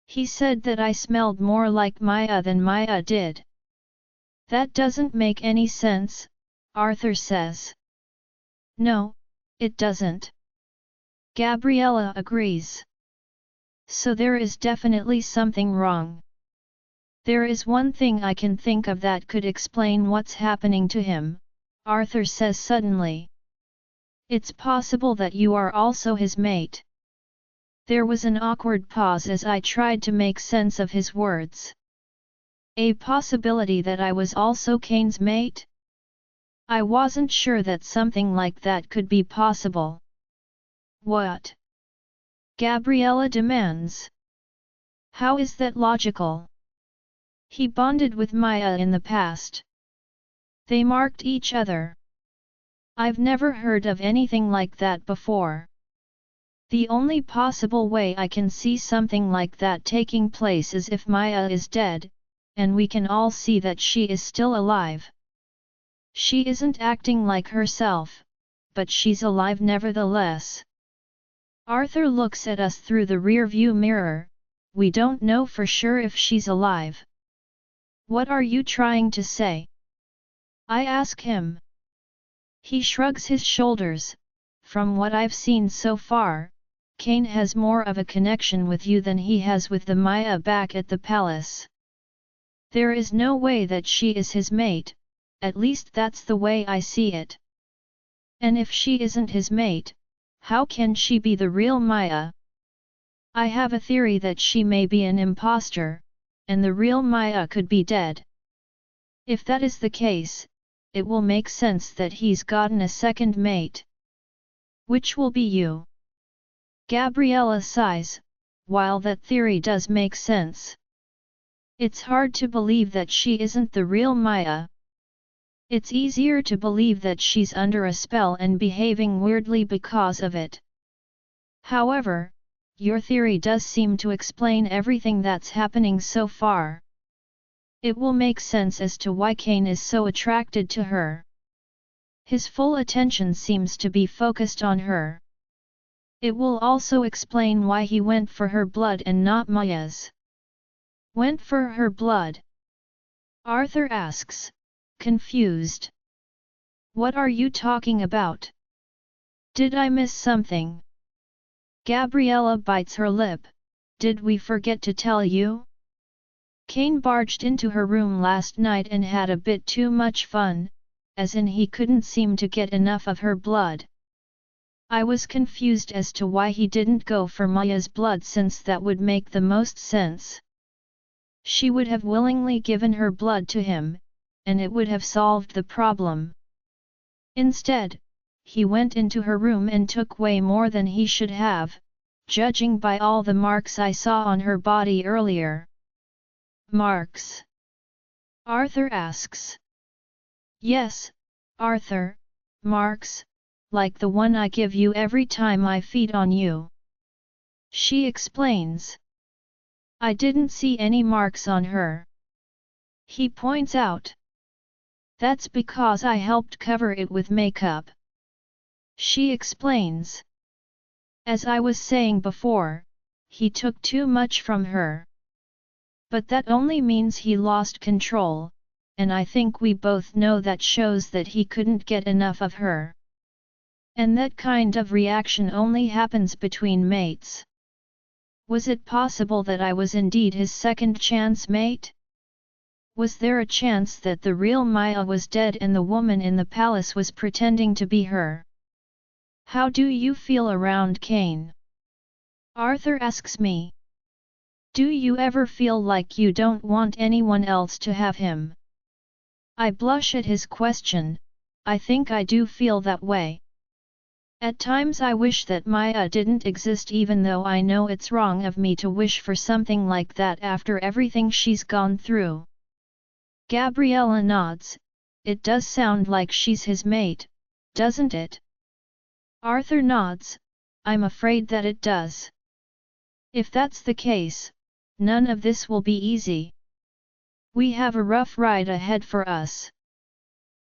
He said that I smelled more like Maya than Maya did. That doesn't make any sense, Arthur says. No, it doesn't. Gabriella agrees. So there is definitely something wrong. There is one thing I can think of that could explain what's happening to him, Arthur says suddenly. It's possible that you are also his mate. There was an awkward pause as I tried to make sense of his words. A possibility that I was also Kane's mate? I wasn't sure that something like that could be possible. What? Gabriella demands. How is that logical? He bonded with Maya in the past. They marked each other. I've never heard of anything like that before. The only possible way I can see something like that taking place is if Maya is dead, and we can all see that she is still alive. She isn't acting like herself, but she's alive nevertheless. Arthur looks at us through the rear-view mirror. We don't know for sure if she's alive. What are you trying to say? I ask him. He shrugs his shoulders. From what I've seen so far, Kane has more of a connection with you than he has with the Maya back at the palace. There is no way that she is his mate, at least that's the way I see it. And if she isn't his mate, how can she be the real Maya? I have a theory that she may be an imposter, and the real Maya could be dead. If that is the case, it will make sense that he's gotten a second mate. Which will be you. Gabriella sighs, while that theory does make sense. It's hard to believe that she isn't the real Maya. It's easier to believe that she's under a spell and behaving weirdly because of it. However, your theory does seem to explain everything that's happening so far. It will make sense as to why Kane is so attracted to her. His full attention seems to be focused on her. It will also explain why he went for her blood and not Maya's. Went for her blood? Arthur asks, confused. What are you talking about? Did I miss something? Gabriella bites her lip. Did we forget to tell you? Kane barged into her room last night and had a bit too much fun, as in he couldn't seem to get enough of her blood. I was confused as to why he didn't go for Maya's blood since that would make the most sense. She would have willingly given her blood to him, and it would have solved the problem. Instead, he went into her room and took way more than he should have, judging by all the marks I saw on her body earlier. Marks? Arthur asks. Yes, Arthur, marks, like the one I give you every time I feed on you. She explains. I didn't see any marks on her. He points out. That's because I helped cover it with makeup. She explains. As I was saying before, he took too much from her. But that only means he lost control, and I think we both know that shows that he couldn't get enough of her. And that kind of reaction only happens between mates. Was it possible that I was indeed his second chance mate? Was there a chance that the real Maya was dead and the woman in the palace was pretending to be her? How do you feel around Kane? Arthur asks me. Do you ever feel like you don't want anyone else to have him? I blush at his question. I think I do feel that way. At times I wish that Maya didn't exist, even though I know it's wrong of me to wish for something like that after everything she's gone through. Gabriella nods. It does sound like she's his mate, doesn't it? Arthur nods. I'm afraid that it does. If that's the case, none of this will be easy. We have a rough ride ahead for us.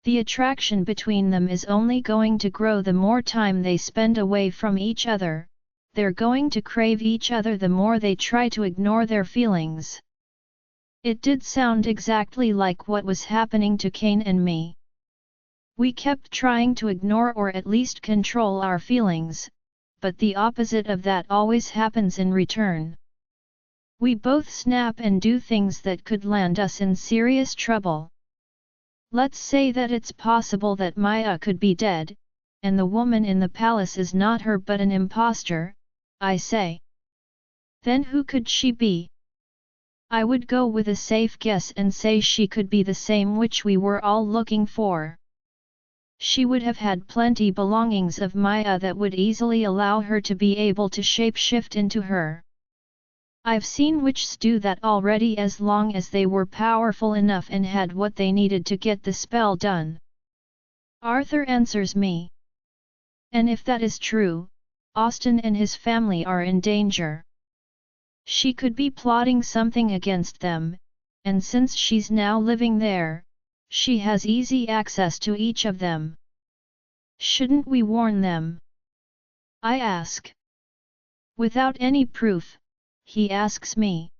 The attraction between them is only going to grow the more time they spend away from each other. They're going to crave each other the more they try to ignore their feelings. It did sound exactly like what was happening to Kane and me. We kept trying to ignore or at least control our feelings, but the opposite of that always happens in return. We both snap and do things that could land us in serious trouble. Let's say that it's possible that Maya could be dead, and the woman in the palace is not her but an imposter, I say. Then who could she be? I would go with a safe guess and say she could be the same witch we were all looking for. She would have had plenty belongings of Maya that would easily allow her to be able to shapeshift into her. I've seen witches do that already as long as they were powerful enough and had what they needed to get the spell done. Arthur answers me. And if that is true, Austin and his family are in danger. She could be plotting something against them, and since she's now living there, she has easy access to each of them. Shouldn't we warn them? I ask. Without any proof, he asks me.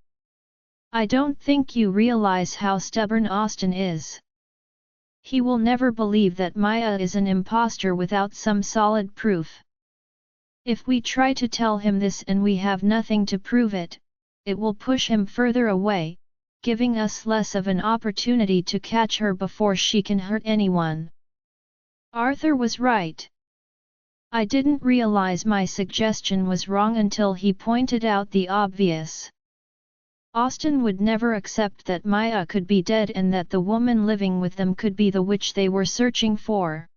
I don't think you realize how stubborn Austin is. He will never believe that Maya is an imposter without some solid proof. If we try to tell him this and we have nothing to prove it, it will push him further away, giving us less of an opportunity to catch her before she can hurt anyone. Arthur was right. I didn't realize my suggestion was wrong until he pointed out the obvious. Austin would never accept that Maya could be dead and that the woman living with them could be the witch they were searching for.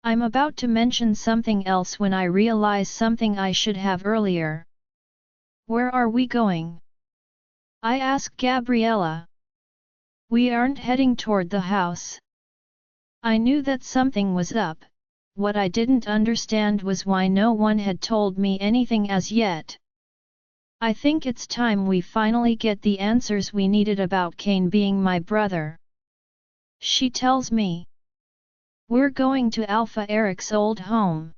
I'm about to mention something else when I realize something I should have earlier. Where are we going? I ask Gabriella. We aren't heading toward the house. I knew that something was up. What I didn't understand was why no one had told me anything as yet. I think it's time we finally get the answers we needed about Kane being my brother. She tells me. We're going to Alpha Eric's old home.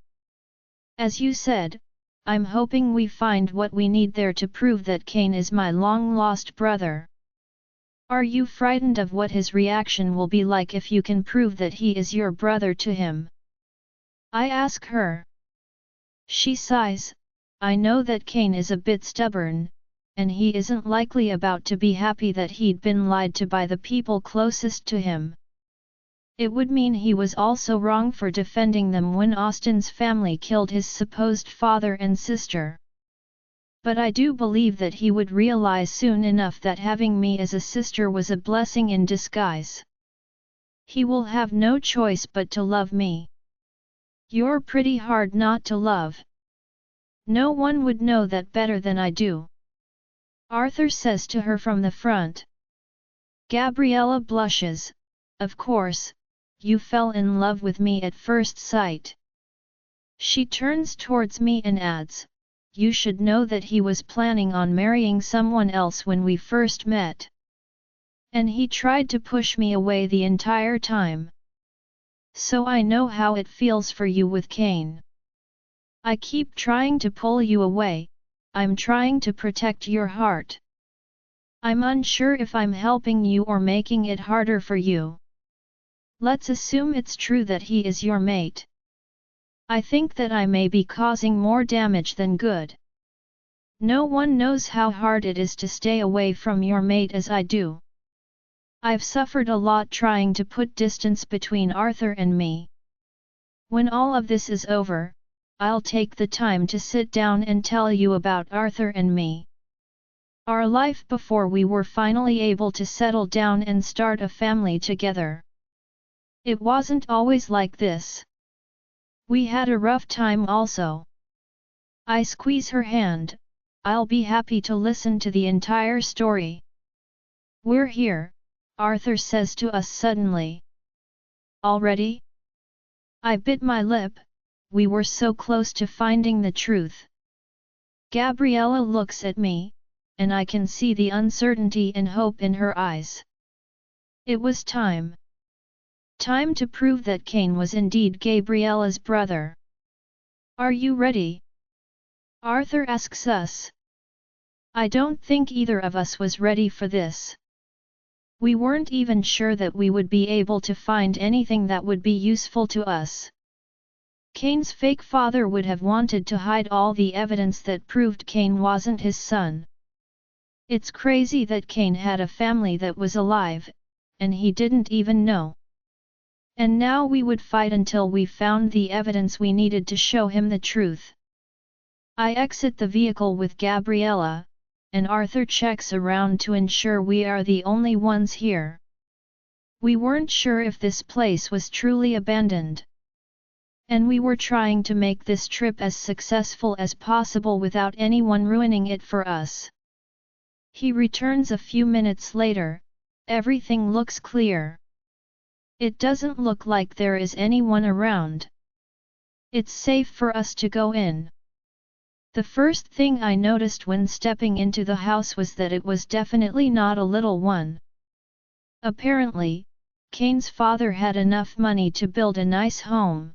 As you said, I'm hoping we find what we need there to prove that Kane is my long-lost brother. Are you frightened of what his reaction will be like if you can prove that he is your brother to him? I ask her. She sighs. I know that Kane is a bit stubborn, and he isn't likely about to be happy that he'd been lied to by the people closest to him. It would mean he was also wrong for defending them when Austin's family killed his supposed father and sister. But I do believe that he would realize soon enough that having me as a sister was a blessing in disguise. He will have no choice but to love me. You're pretty hard not to love. No one would know that better than I do. Arthur says to her from the front. Gabriella blushes. Of course, you fell in love with me at first sight. She turns towards me and adds, you should know that he was planning on marrying someone else when we first met. And he tried to push me away the entire time. So I know how it feels for you with Kane. I keep trying to pull you away, I'm trying to protect your heart. I'm unsure if I'm helping you or making it harder for you. Let's assume it's true that he is your mate. I think that I may be causing more damage than good. No one knows how hard it is to stay away from your mate as I do. I've suffered a lot trying to put distance between Arthur and me. When all of this is over, I'll take the time to sit down and tell you about Arthur and me. Our life before we were finally able to settle down and start a family together. It wasn't always like this. We had a rough time also. I squeeze her hand. I'll be happy to listen to the entire story. We're here, Arthur says to us suddenly. Already? I bit my lip, we were so close to finding the truth. Gabriella looks at me, and I can see the uncertainty and hope in her eyes. It was time. Time to prove that Cain was indeed Gabriella's brother. Are you ready? Arthur asks us. I don't think either of us was ready for this. We weren't even sure that we would be able to find anything that would be useful to us. Cain's fake father would have wanted to hide all the evidence that proved Cain wasn't his son. It's crazy that Cain had a family that was alive, and he didn't even know. And now we would fight until we found the evidence we needed to show him the truth. I exit the vehicle with Gabriella, and Arthur checks around to ensure we are the only ones here. We weren't sure if this place was truly abandoned. And we were trying to make this trip as successful as possible without anyone ruining it for us. He returns a few minutes later. Everything looks clear. It doesn't look like there is anyone around. It's safe for us to go in. The first thing I noticed when stepping into the house was that it was definitely not a little one. Apparently, Cain's father had enough money to build a nice home.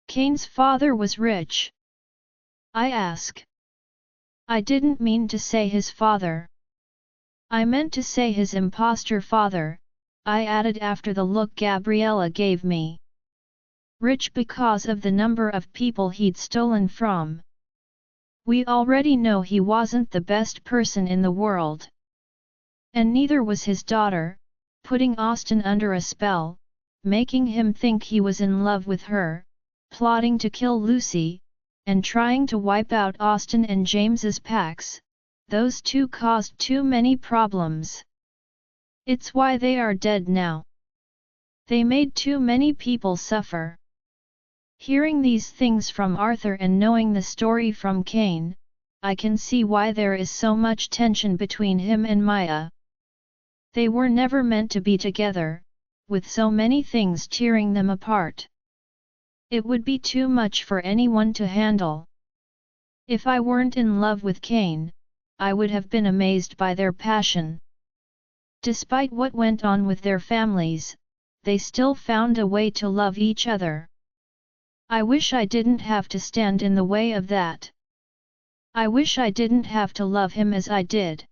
Cain's father was rich. I ask. I didn't mean to say his father. I meant to say his imposter father, I added after the look Gabriella gave me. Rich because of the number of people he'd stolen from. We already know he wasn't the best person in the world. And neither was his daughter, putting Austin under a spell, making him think he was in love with her, plotting to kill Lucy, and trying to wipe out Austin and James's Pax. Those two caused too many problems. It's why they are dead now. They made too many people suffer. Hearing these things from Arthur and knowing the story from Cain, I can see why there is so much tension between him and Maya. They were never meant to be together, with so many things tearing them apart. It would be too much for anyone to handle. If I weren't in love with Cain, I would have been amazed by their passion. Despite what went on with their families, they still found a way to love each other. I wish I didn't have to stand in the way of that. I wish I didn't have to love him as I did.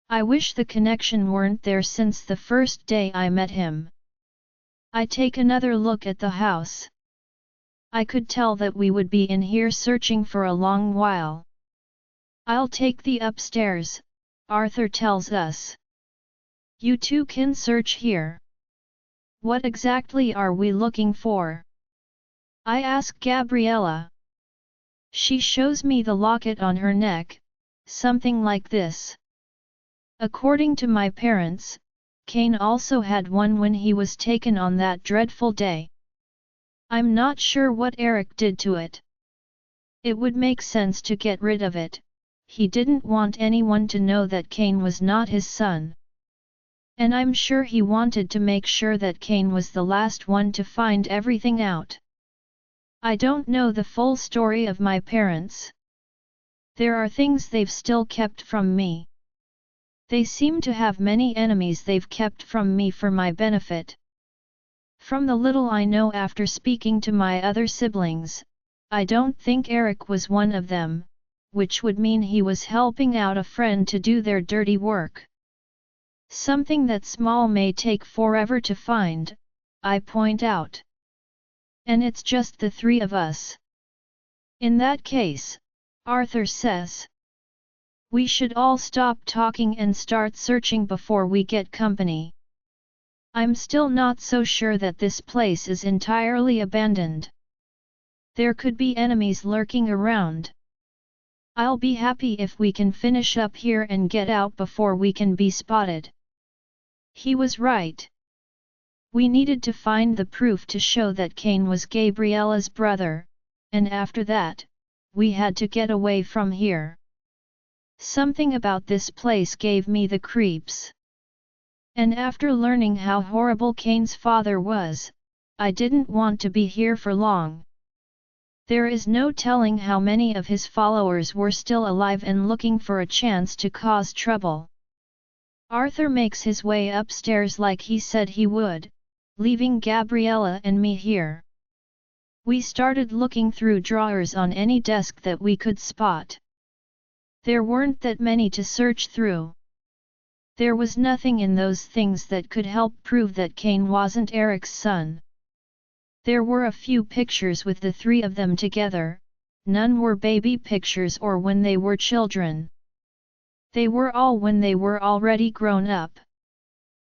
I wish the connection weren't there since the first day I met him. I take another look at the house. I could tell that we would be in here searching for a long while. I'll take the upstairs, Arthur tells us. You two can search here. What exactly are we looking for? I ask Gabriella. She shows me the locket on her neck, something like this. According to my parents, Cain also had one when he was taken on that dreadful day. I'm not sure what Eric did to it. It would make sense to get rid of it. He didn't want anyone to know that Cain was not his son. And I'm sure he wanted to make sure that Cain was the last one to find everything out. I don't know the full story of my parents. There are things they've still kept from me. They seem to have many enemies they've kept from me for my benefit. From the little I know after speaking to my other siblings, I don't think Eric was one of them, which would mean he was helping out a friend to do their dirty work. Something that small may take forever to find, I point out. And it's just the three of us. In that case, Arthur says, we should all stop talking and start searching before we get company. I'm still not so sure that this place is entirely abandoned. There could be enemies lurking around. I'll be happy if we can finish up here and get out before we can be spotted. He was right. We needed to find the proof to show that Kane was Gabriella's brother, and after that, we had to get away from here. Something about this place gave me the creeps. And after learning how horrible Kane's father was, I didn't want to be here for long. There is no telling how many of his followers were still alive and looking for a chance to cause trouble. Arthur makes his way upstairs like he said he would, leaving Gabriella and me here. We started looking through drawers on any desk that we could spot. There weren't that many to search through. There was nothing in those things that could help prove that Kane wasn't Eric's son. There were a few pictures with the three of them together, none were baby pictures or when they were children. They were all when they were already grown up.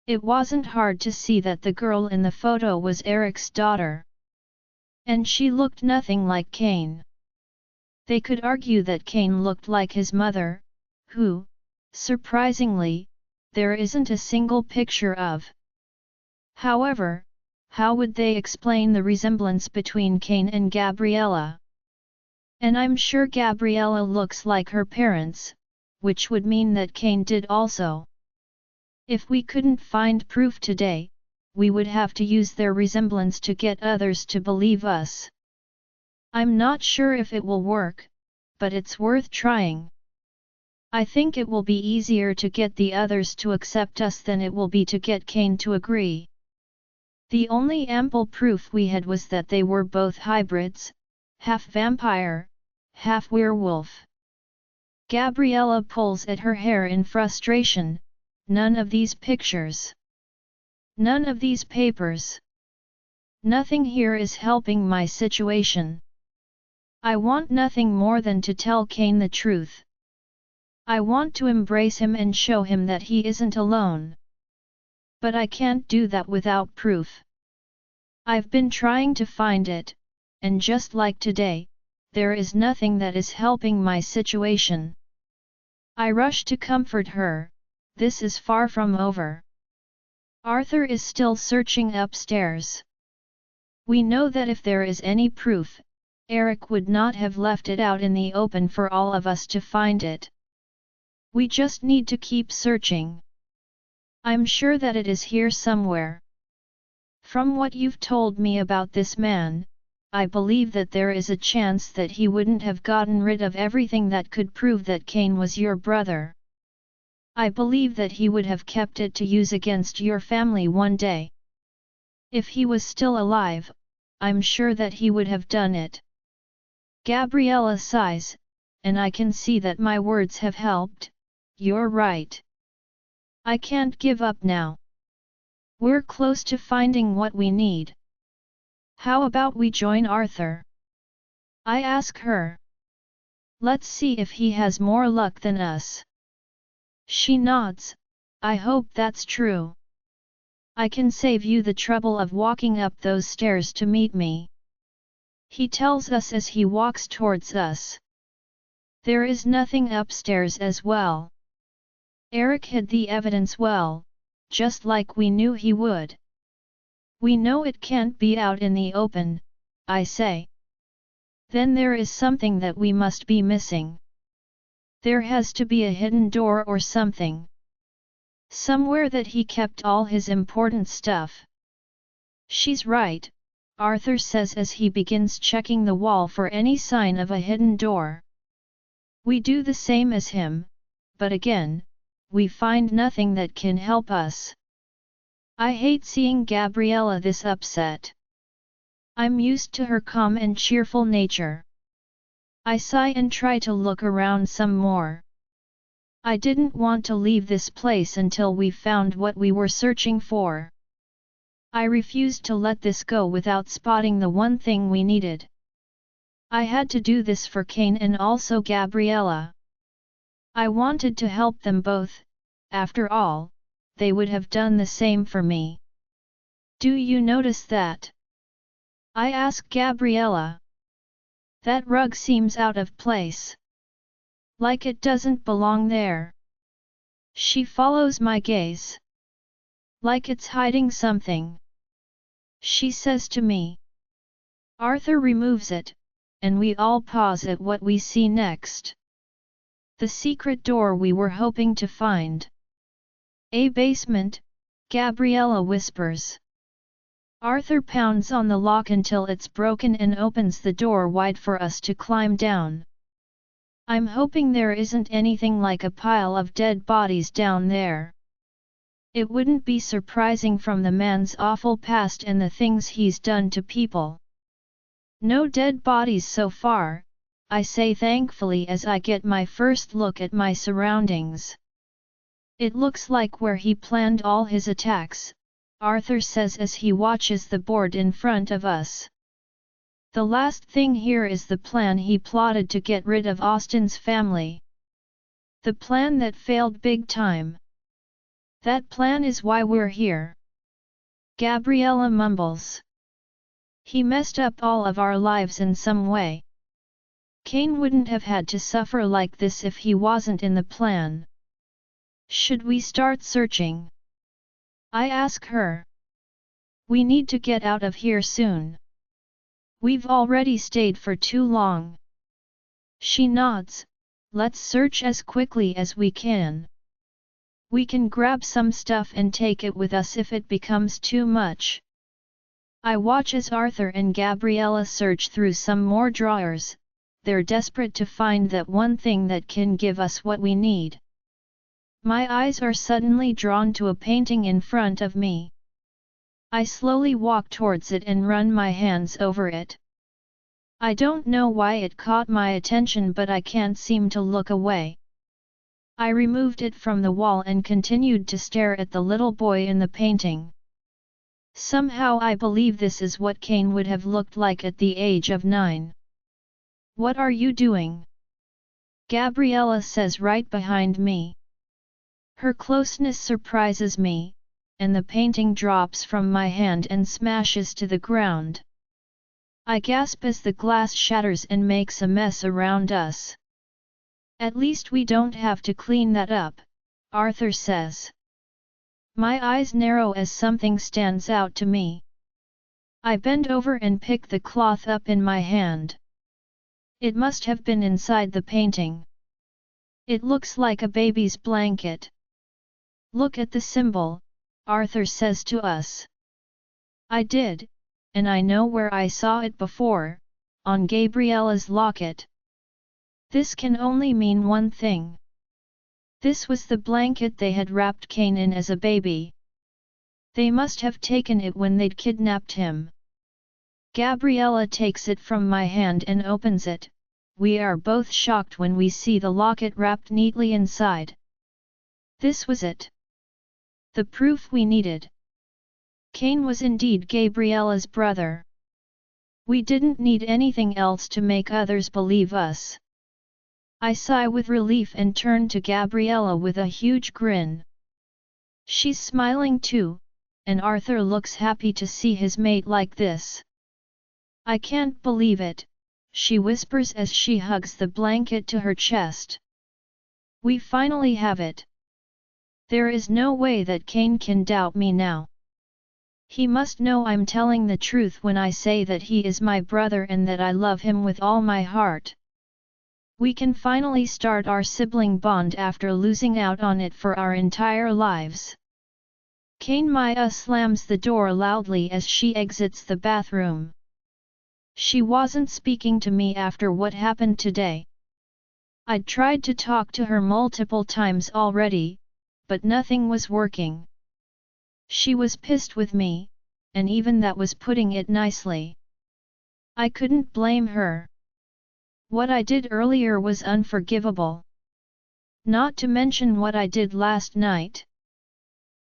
It wasn't hard to see that the girl in the photo was Eric's daughter. And she looked nothing like Kane. They could argue that Kane looked like his mother, who, surprisingly, there isn't a single picture of. However, how would they explain the resemblance between Kane and Gabriella? And I'm sure Gabriella looks like her parents, which would mean that Kane did also. If we couldn't find proof today, we would have to use their resemblance to get others to believe us. I'm not sure if it will work, but it's worth trying. I think it will be easier to get the others to accept us than it will be to get Kane to agree. The only ample proof we had was that they were both hybrids, half vampire, half werewolf. Gabriella pulls at her hair in frustration. None of these pictures. None of these papers. Nothing here is helping my situation. I want nothing more than to tell Kane the truth. I want to embrace him and show him that he isn't alone. But I can't do that without proof. I've been trying to find it, and just like today, there is nothing that is helping my situation. I rush to comfort her. This is far from over. Arthur is still searching upstairs. We know that if there is any proof, Eric would not have left it out in the open for all of us to find it. We just need to keep searching. I'm sure that it is here somewhere. From what you've told me about this man, I believe that there is a chance that he wouldn't have gotten rid of everything that could prove that Kane was your brother. I believe that he would have kept it to use against your family one day. If he was still alive, I'm sure that he would have done it. Gabriella sighs, and I can see that my words have helped. You're right. I can't give up now. We're close to finding what we need. How about we join Arthur? I ask her. Let's see if he has more luck than us. She nods. I hope that's true. I can save you the trouble of walking up those stairs to meet me. He tells us as he walks towards us. There is nothing upstairs as well. Eric hid the evidence well, just like we knew he would. We know it can't be out in the open, I say. Then there is something that we must be missing. There has to be a hidden door or something. Somewhere that he kept all his important stuff. She's right, Arthur says as he begins checking the wall for any sign of a hidden door. We do the same as him, but again, we find nothing that can help us. I hate seeing Gabriella this upset. I'm used to her calm and cheerful nature. I sigh and try to look around some more. I didn't want to leave this place until we found what we were searching for. I refused to let this go without spotting the one thing we needed. I had to do this for Kane and also Gabriella. I wanted to help them both, after all, they would have done the same for me. Do you notice that? I asked Gabriella. That rug seems out of place. Like it doesn't belong there. She follows my gaze. Like it's hiding something. She says to me. Arthur removes it, and we all pause at what we see next. The secret door we were hoping to find. A basement, Gabriella whispers. Arthur pounds on the lock until it's broken and opens the door wide for us to climb down. I'm hoping there isn't anything like a pile of dead bodies down there. It wouldn't be surprising from the man's awful past and the things he's done to people. No dead bodies so far, I say thankfully as I get my first look at my surroundings. It looks like where he planned all his attacks, Arthur says as he watches the board in front of us. The last thing here is the plan he plotted to get rid of Austin's family. The plan that failed big time. That plan is why we're here. Gabriella mumbles. He messed up all of our lives in some way. Kane wouldn't have had to suffer like this if he wasn't in the plan. Should we start searching? I ask her. We need to get out of here soon. We've already stayed for too long. She nods. Let's search as quickly as we can. We can grab some stuff and take it with us if it becomes too much. I watch as Arthur and Gabriella search through some more drawers. They're desperate to find that one thing that can give us what we need. My eyes are suddenly drawn to a painting in front of me. I slowly walk towards it and run my hands over it. I don't know why it caught my attention, but I can't seem to look away. I removed it from the wall and continued to stare at the little boy in the painting. Somehow I believe this is what Kane would have looked like at the age of 9. What are you doing? Gabriella says right behind me. Her closeness surprises me, and the painting drops from my hand and smashes to the ground. I gasp as the glass shatters and makes a mess around us. At least we don't have to clean that up, Arthur says. My eyes narrow as something stands out to me. I bend over and pick the cloth up in my hand. It must have been inside the painting. It looks like a baby's blanket. Look at the symbol, Arthur says to us. I did, and I know where I saw it before, on Gabriella's locket. This can only mean one thing. This was the blanket they had wrapped Kane in as a baby. They must have taken it when they'd kidnapped him. Gabriella takes it from my hand and opens it. We are both shocked when we see the locket wrapped neatly inside. This was it. The proof we needed. Kane was indeed Gabriella's brother. We didn't need anything else to make others believe us. I sigh with relief and turn to Gabriella with a huge grin. She's smiling too, and Arthur looks happy to see his mate like this. I can't believe it, she whispers as she hugs the blanket to her chest. We finally have it. There is no way that Kane can doubt me now. He must know I'm telling the truth when I say that he is my brother and that I love him with all my heart. We can finally start our sibling bond after losing out on it for our entire lives. Kane Maya slams the door loudly as she exits the bathroom. She wasn't speaking to me after what happened today. I'd tried to talk to her multiple times already, but nothing was working. She was pissed with me, and even that was putting it nicely. I couldn't blame her. What I did earlier was unforgivable. Not to mention what I did last night.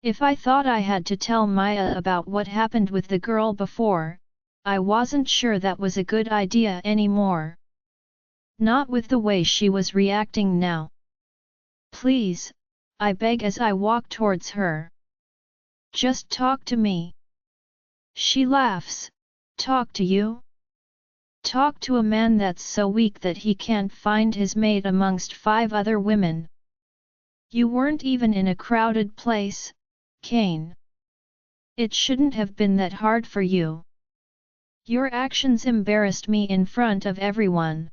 If I thought I had to tell Maya about what happened with the girl before, I wasn't sure that was a good idea anymore. Not with the way she was reacting now. Please, I beg as I walk towards her. Just talk to me. She laughs. Talk to you? Talk to a man that's so weak that he can't find his mate amongst 5 other women. You weren't even in a crowded place, Kane. It shouldn't have been that hard for you. Your actions embarrassed me in front of everyone.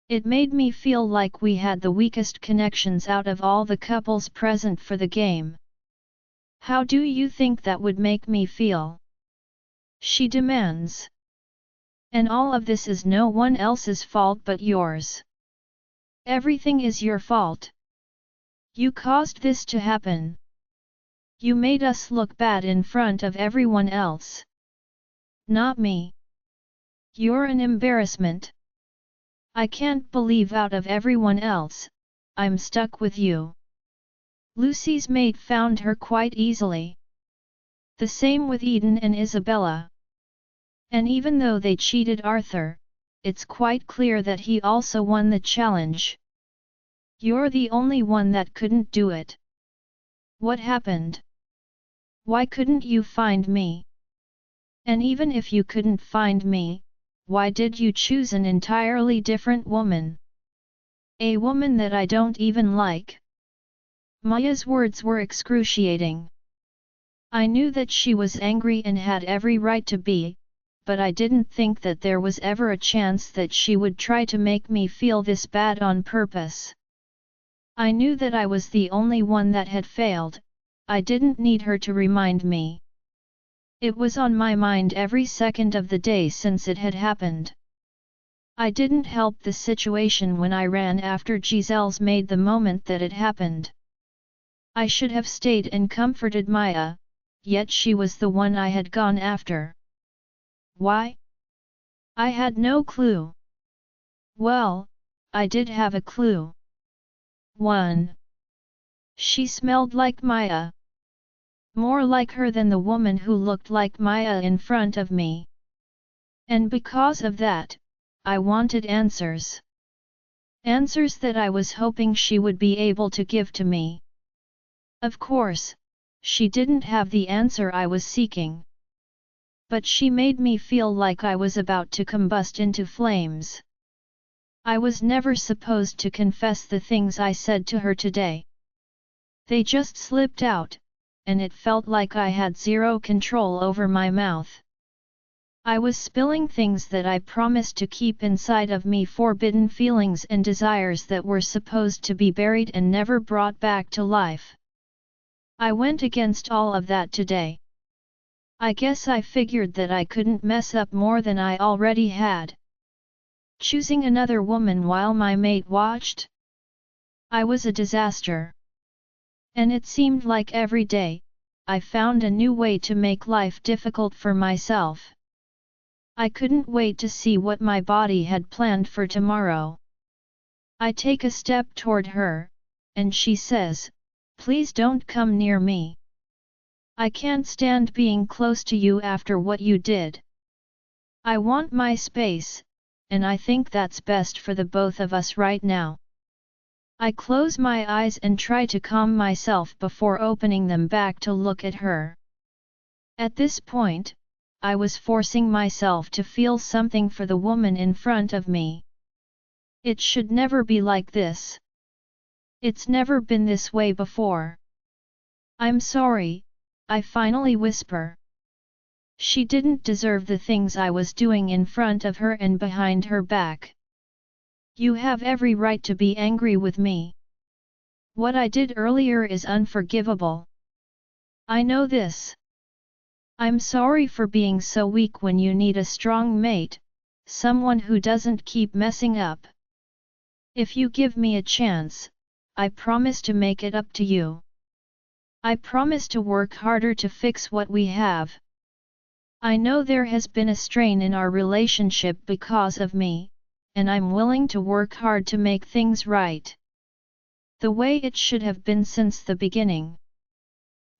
It made me feel like we had the weakest connections out of all the couples present for the game. How do you think that would make me feel? She demands. And all of this is no one else's fault but yours. Everything is your fault. You caused this to happen. You made us look bad in front of everyone else. Not me. You're an embarrassment. I can't believe out of everyone else, I'm stuck with you. Lucy's mate found her quite easily. The same with Eden and Isabella. And even though they cheated Arthur, it's quite clear that he also won the challenge. You're the only one that couldn't do it. What happened? Why couldn't you find me? And even if you couldn't find me, why did you choose an entirely different woman? A woman that I don't even like. Maya's words were excruciating. I knew that she was angry and had every right to be, but I didn't think that there was ever a chance that she would try to make me feel this bad on purpose. I knew that I was the only one that had failed, I didn't need her to remind me. It was on my mind every second of the day since it had happened. I didn't help the situation when I ran after Giselle's maid the moment that it happened. I should have stayed and comforted Maya, yet she was the one I had gone after. Why? I had no clue. Well, I did have a clue. 1. She smelled like Maya. More like her than the woman who looked like Maya in front of me. And because of that, I wanted answers. Answers that I was hoping she would be able to give to me. Of course, she didn't have the answer I was seeking. But she made me feel like I was about to combust into flames. I was never supposed to confess the things I said to her today. They just slipped out, and it felt like I had zero control over my mouth. I was spilling things that I promised to keep inside of me, forbidden feelings and desires that were supposed to be buried and never brought back to life. I went against all of that today. I guess I figured that I couldn't mess up more than I already had. Choosing another woman while my mate watched? I was a disaster. And it seemed like every day, I found a new way to make life difficult for myself. I couldn't wait to see what my body had planned for tomorrow. I take a step toward her, and she says, "Please don't come near me. I can't stand being close to you after what you did. I want my space, and I think that's best for the both of us right now." I close my eyes and try to calm myself before opening them back to look at her. At this point, I was forcing myself to feel something for the woman in front of me. It should never be like this. It's never been this way before. "I'm sorry," I finally whisper. She didn't deserve the things I was doing in front of her and behind her back. You have every right to be angry with me. What I did earlier is unforgivable. I know this. I'm sorry for being so weak when you need a strong mate, someone who doesn't keep messing up. If you give me a chance, I promise to make it up to you. I promise to work harder to fix what we have. I know there has been a strain in our relationship because of me, and I'm willing to work hard to make things right. The way it should have been since the beginning.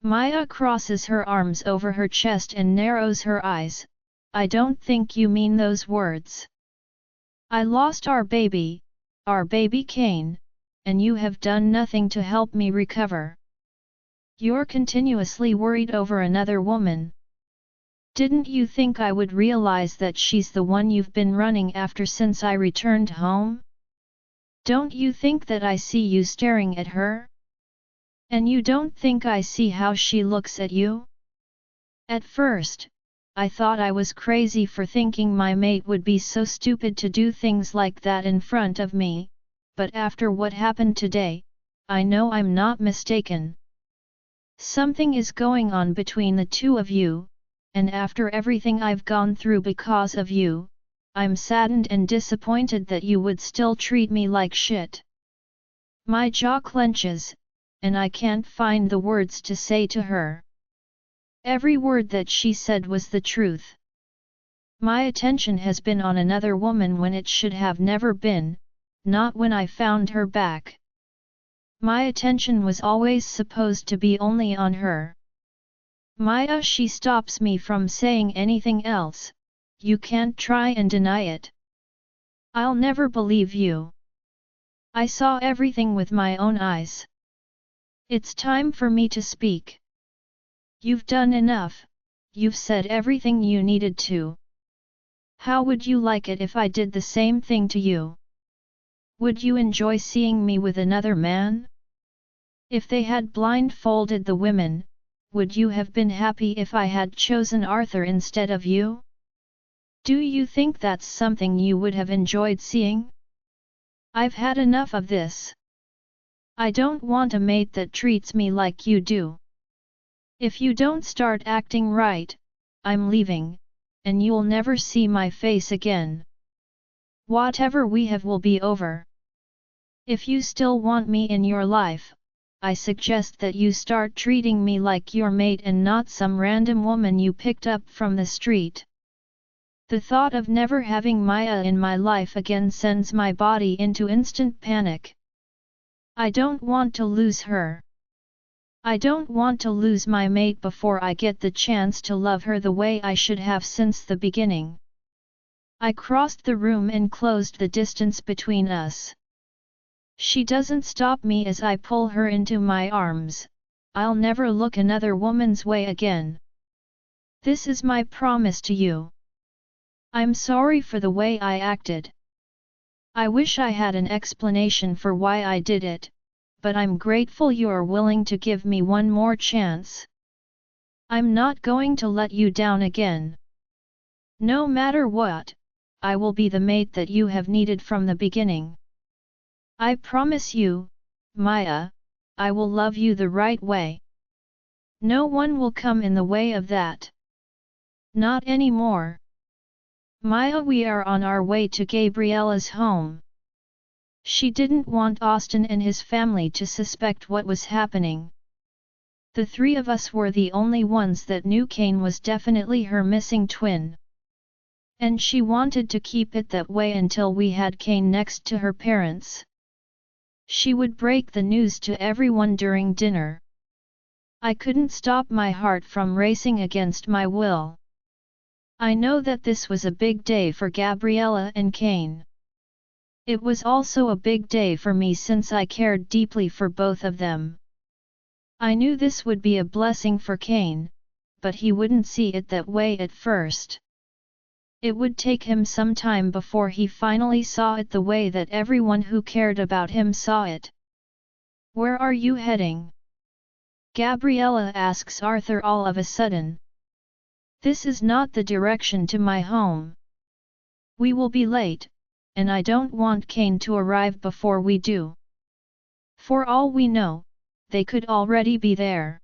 Maya crosses her arms over her chest and narrows her eyes. I don't think you mean those words. I lost our baby Cain, and you have done nothing to help me recover. You're continuously worried over another woman. Didn't you think I would realize that she's the one you've been running after since I returned home? Don't you think that I see you staring at her? And you don't think I see how she looks at you? At first, I thought I was crazy for thinking my mate would be so stupid to do things like that in front of me, but after what happened today, I know I'm not mistaken. Something is going on between the two of you, and after everything I've gone through because of you, I'm saddened and disappointed that you would still treat me like shit. My jaw clenches, and I can't find the words to say to her. Every word that she said was the truth. My attention has been on another woman when it should have never been, not when I found her back. My attention was always supposed to be only on her. Maya, she stops me from saying anything else. You can't try and deny it. I'll never believe you. I saw everything with my own eyes. It's time for me to speak. You've done enough, you've said everything you needed to. How would you like it if I did the same thing to you? Would you enjoy seeing me with another man? If they had blindfolded the women, would you have been happy if I had chosen Arthur instead of you? Do you think that's something you would have enjoyed seeing? I've had enough of this. I don't want a mate that treats me like you do. If you don't start acting right, I'm leaving, and you'll never see my face again. Whatever we have will be over. If you still want me in your life, I suggest that you start treating me like your mate and not some random woman you picked up from the street. The thought of never having Maya in my life again sends my body into instant panic. I don't want to lose her. I don't want to lose my mate before I get the chance to love her the way I should have since the beginning. I crossed the room and closed the distance between us. She doesn't stop me as I pull her into my arms. I'll never look another woman's way again. This is my promise to you. I'm sorry for the way I acted. I wish I had an explanation for why I did it, but I'm grateful you're willing to give me one more chance. I'm not going to let you down again. No matter what, I will be the mate that you have needed from the beginning. I promise you, Maya, I will love you the right way. No one will come in the way of that. Not anymore. Maya, we are on our way to Gabriella's home. She didn't want Austin and his family to suspect what was happening. The three of us were the only ones that knew Cain was definitely her missing twin. And she wanted to keep it that way until we had Cain next to her parents. She would break the news to everyone during dinner. I couldn't stop my heart from racing against my will. I know that this was a big day for Gabriella and Cain. It was also a big day for me since I cared deeply for both of them. I knew this would be a blessing for Cain, but he wouldn't see it that way at first. It would take him some time before he finally saw it the way that everyone who cared about him saw it. Where are you heading? Gabriella asks Arthur all of a sudden. This is not the direction to my home. We will be late, and I don't want Cain to arrive before we do. For all we know, they could already be there.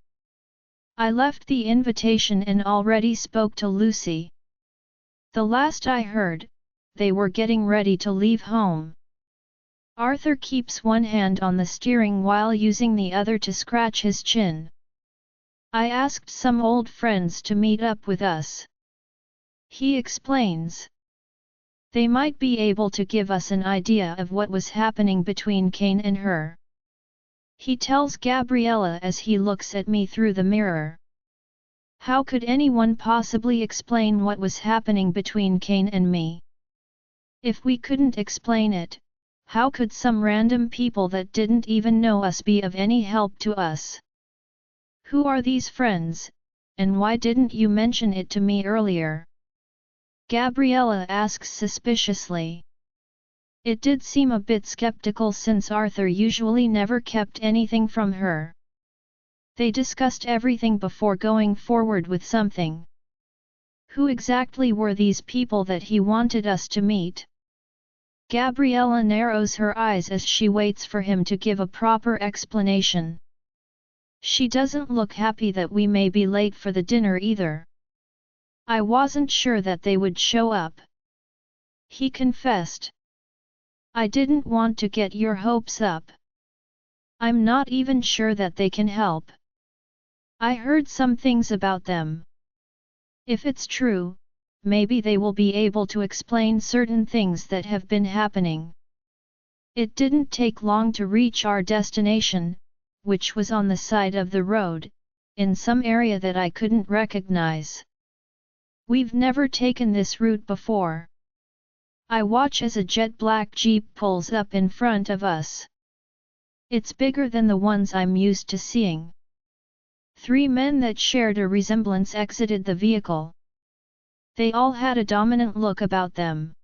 I left the invitation and already spoke to Lucy. The last I heard, they were getting ready to leave home. Arthur keeps one hand on the steering while using the other to scratch his chin. I asked some old friends to meet up with us. He explains. They might be able to give us an idea of what was happening between Kane and her. He tells Gabriella as he looks at me through the mirror. How could anyone possibly explain what was happening between Kane and me? If we couldn't explain it, how could some random people that didn't even know us be of any help to us? Who are these friends, and why didn't you mention it to me earlier? Gabriella asks suspiciously. It did seem a bit skeptical since Arthur usually never kept anything from her. They discussed everything before going forward with something. Who exactly were these people that he wanted us to meet? Gabriella narrows her eyes as she waits for him to give a proper explanation. She doesn't look happy that we may be late for the dinner either. I wasn't sure that they would show up, he confessed. I didn't want to get your hopes up. I'm not even sure that they can help. I heard some things about them. If it's true, maybe they will be able to explain certain things that have been happening. It didn't take long to reach our destination, which was on the side of the road, in some area that I couldn't recognize. We've never taken this route before. I watch as a jet black Jeep pulls up in front of us. It's bigger than the ones I'm used to seeing. 3 men that shared a resemblance exited the vehicle. They all had a dominant look about them.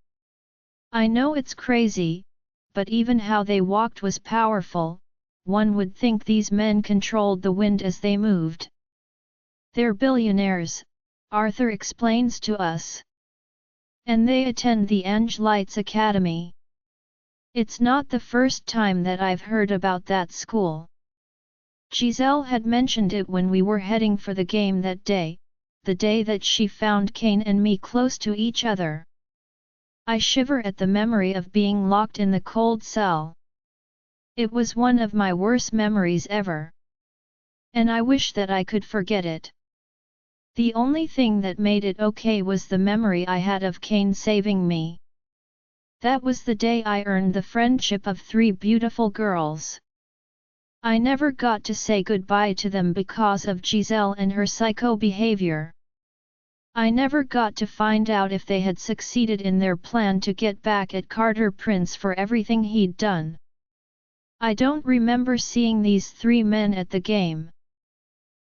I know it's crazy, but even how they walked was powerful. One would think these men controlled the wind as they moved. They're billionaires, Arthur explains to us. And they attend the Angelites Academy. It's not the first time that I've heard about that school. Giselle had mentioned it when we were heading for the game that day, the day that she found Kane and me close to each other. I shiver at the memory of being locked in the cold cell. It was one of my worst memories ever. And I wish that I could forget it. The only thing that made it okay was the memory I had of Kane saving me. That was the day I earned the friendship of 3 beautiful girls. I never got to say goodbye to them because of Giselle and her psycho behavior. I never got to find out if they had succeeded in their plan to get back at Carter Prince for everything he'd done. I don't remember seeing these 3 men at the game.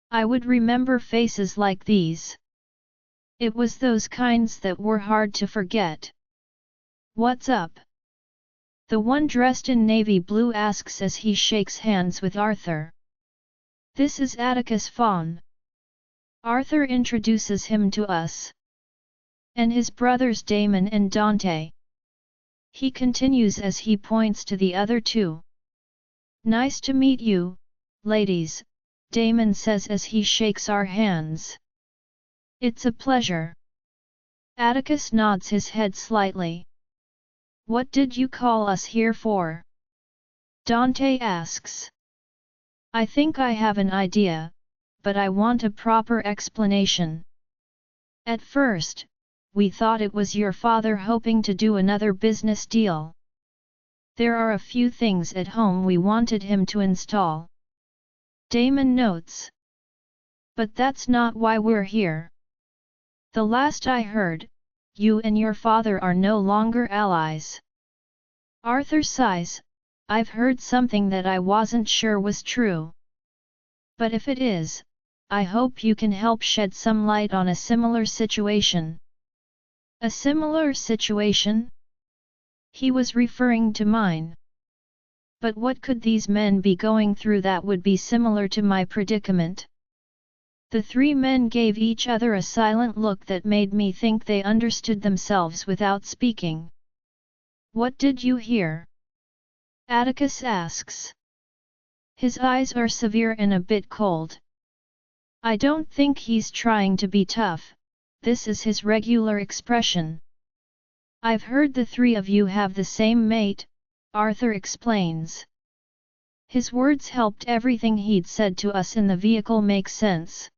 I would remember faces like these. It was those kinds that were hard to forget. What's up? The one dressed in navy blue asks as he shakes hands with Arthur. This is Atticus Fawn. Arthur introduces him to us. And his brothers Damon and Dante. He continues as he points to the other 2. Nice to meet you, ladies, Damon says as he shakes our hands. It's a pleasure. Atticus nods his head slightly. What did you call us here for? Dante asks. I think I have an idea, but I want a proper explanation. At first, we thought it was your father hoping to do another business deal. There are a few things at home we wanted him to install. Damon notes. But that's not why we're here. The last I heard, you and your father are no longer allies. Arthur sighs. I've heard something that I wasn't sure was true. But if it is, I hope you can help shed some light on a similar situation. A similar situation? He was referring to mine. But what could these men be going through that would be similar to my predicament? The 3 men gave each other a silent look that made me think they understood themselves without speaking. What did you hear? Atticus asks. His eyes are severe and a bit cold. I don't think he's trying to be tough, this is his regular expression. I've heard the 3 of you have the same mate, Arthur explains. His words helped everything he'd said to us in the vehicle make sense.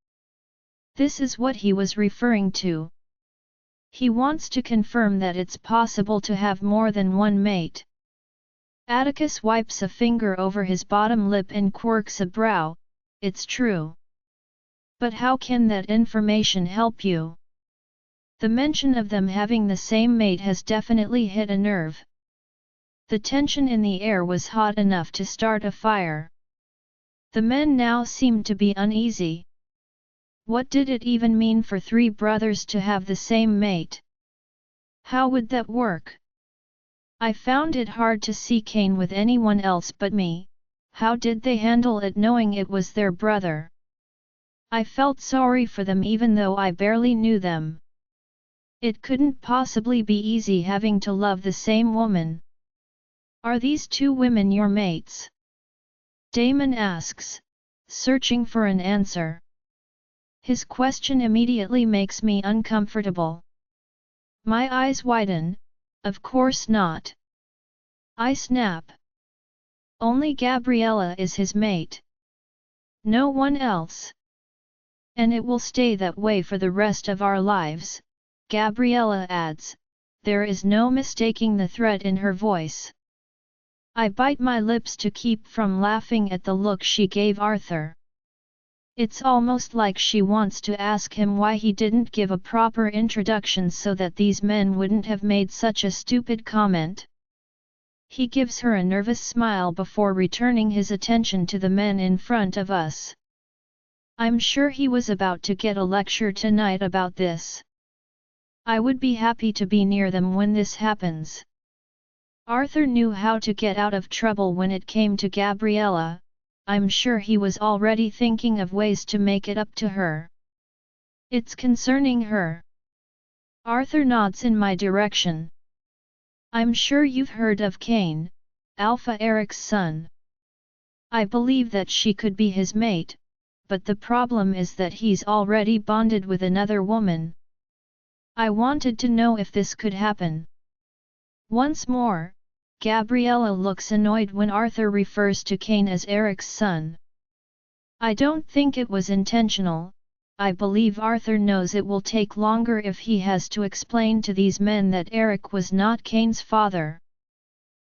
This is what he was referring to. He wants to confirm that it's possible to have more than one mate. Atticus wipes a finger over his bottom lip and quirks a brow. It's true. But how can that information help you? The mention of them having the same mate has definitely hit a nerve. The tension in the air was hot enough to start a fire. The men now seemed to be uneasy. What did it even mean for three brothers to have the same mate? How would that work? I found it hard to see Cain with anyone else but me. How did they handle it knowing it was their brother? I felt sorry for them even though I barely knew them. It couldn't possibly be easy having to love the same woman. Are these two women your mates? Damon asks, searching for an answer. His question immediately makes me uncomfortable. My eyes widen. Of course not. I snap. Only Gabriella is his mate. No one else. And it will stay that way for the rest of our lives, Gabriella adds. There is no mistaking the threat in her voice. I bite my lips to keep from laughing at the look she gave Arthur. It's almost like she wants to ask him why he didn't give a proper introduction so that these men wouldn't have made such a stupid comment. He gives her a nervous smile before returning his attention to the men in front of us. I'm sure he was about to get a lecture tonight about this. I would be happy to be near them when this happens. Arthur knew how to get out of trouble when it came to Gabriella. I'm sure he was already thinking of ways to make it up to her. It's concerning her. Arthur nods in my direction. I'm sure you've heard of Cain, Alpha Eric's son. I believe that she could be his mate, but the problem is that he's already bonded with another woman. I wanted to know if this could happen. Once more, Gabriella looks annoyed when Arthur refers to Cain as Eric's son. I don't think it was intentional. I believe Arthur knows it will take longer if he has to explain to these men that Eric was not Cain's father.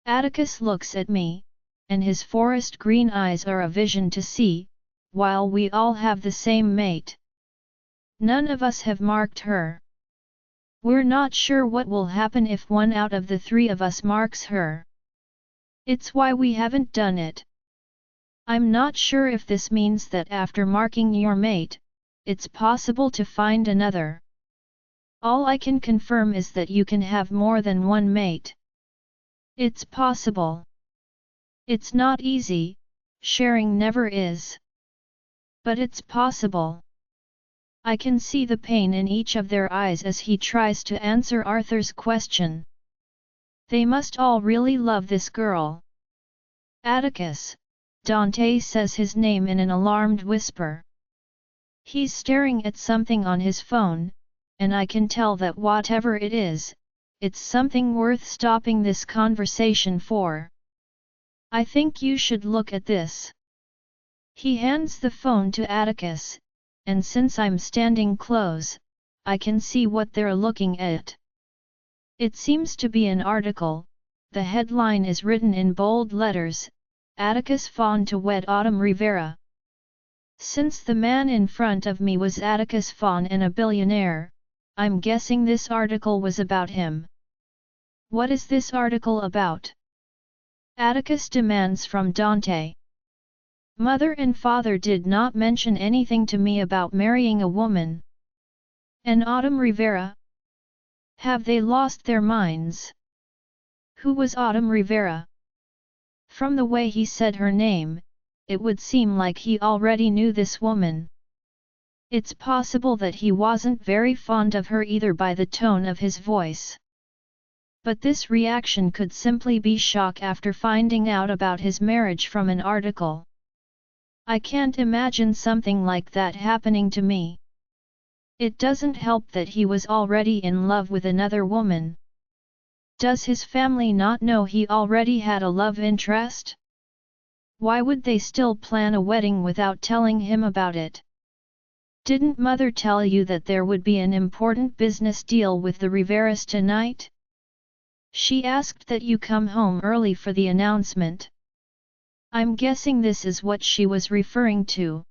Atticus looks at me, and his forest green eyes are a vision to see, while we all have the same mate. None of us have marked her. We're not sure what will happen if one out of the three of us marks her. It's why we haven't done it. I'm not sure if this means that after marking your mate, it's possible to find another. All I can confirm is that you can have more than one mate. It's possible. It's not easy, sharing never is. But it's possible. I can see the pain in each of their eyes as he tries to answer Arthur's question. They must all really love this girl. Atticus, Dante says his name in an alarmed whisper. He's staring at something on his phone, and I can tell that whatever it is, it's something worth stopping this conversation for. I think you should look at this. He hands the phone to Atticus, and since I'm standing close, I can see what they're looking at. It seems to be an article. The headline is written in bold letters, Atticus fawned to wed Autumn Rivera. Since the man in front of me was Atticus Fawn and a billionaire, I'm guessing this article was about him. What is this article about? Atticus demands from Dante. Mother and father did not mention anything to me about marrying a woman. And Autumn Rivera? Have they lost their minds? Who was Autumn Rivera? From the way he said her name, it would seem like he already knew this woman. It's possible that he wasn't very fond of her either by the tone of his voice. But this reaction could simply be shock after finding out about his marriage from an article. I can't imagine something like that happening to me. It doesn't help that he was already in love with another woman. Does his family not know he already had a love interest? Why would they still plan a wedding without telling him about it? Didn't Mother tell you that there would be an important business deal with the Riveras tonight? She asked that you come home early for the announcement. I'm guessing this is what she was referring to.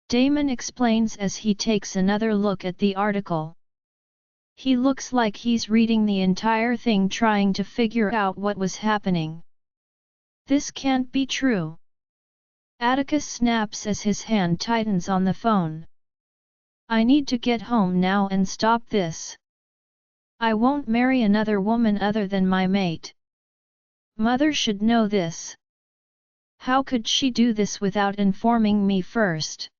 Damon explains as he takes another look at the article. He looks like he's reading the entire thing trying to figure out what was happening. This can't be true. Atticus snaps as his hand tightens on the phone. I need to get home now and stop this. I won't marry another woman other than my mate. Mother should know this. How could she do this without informing me first?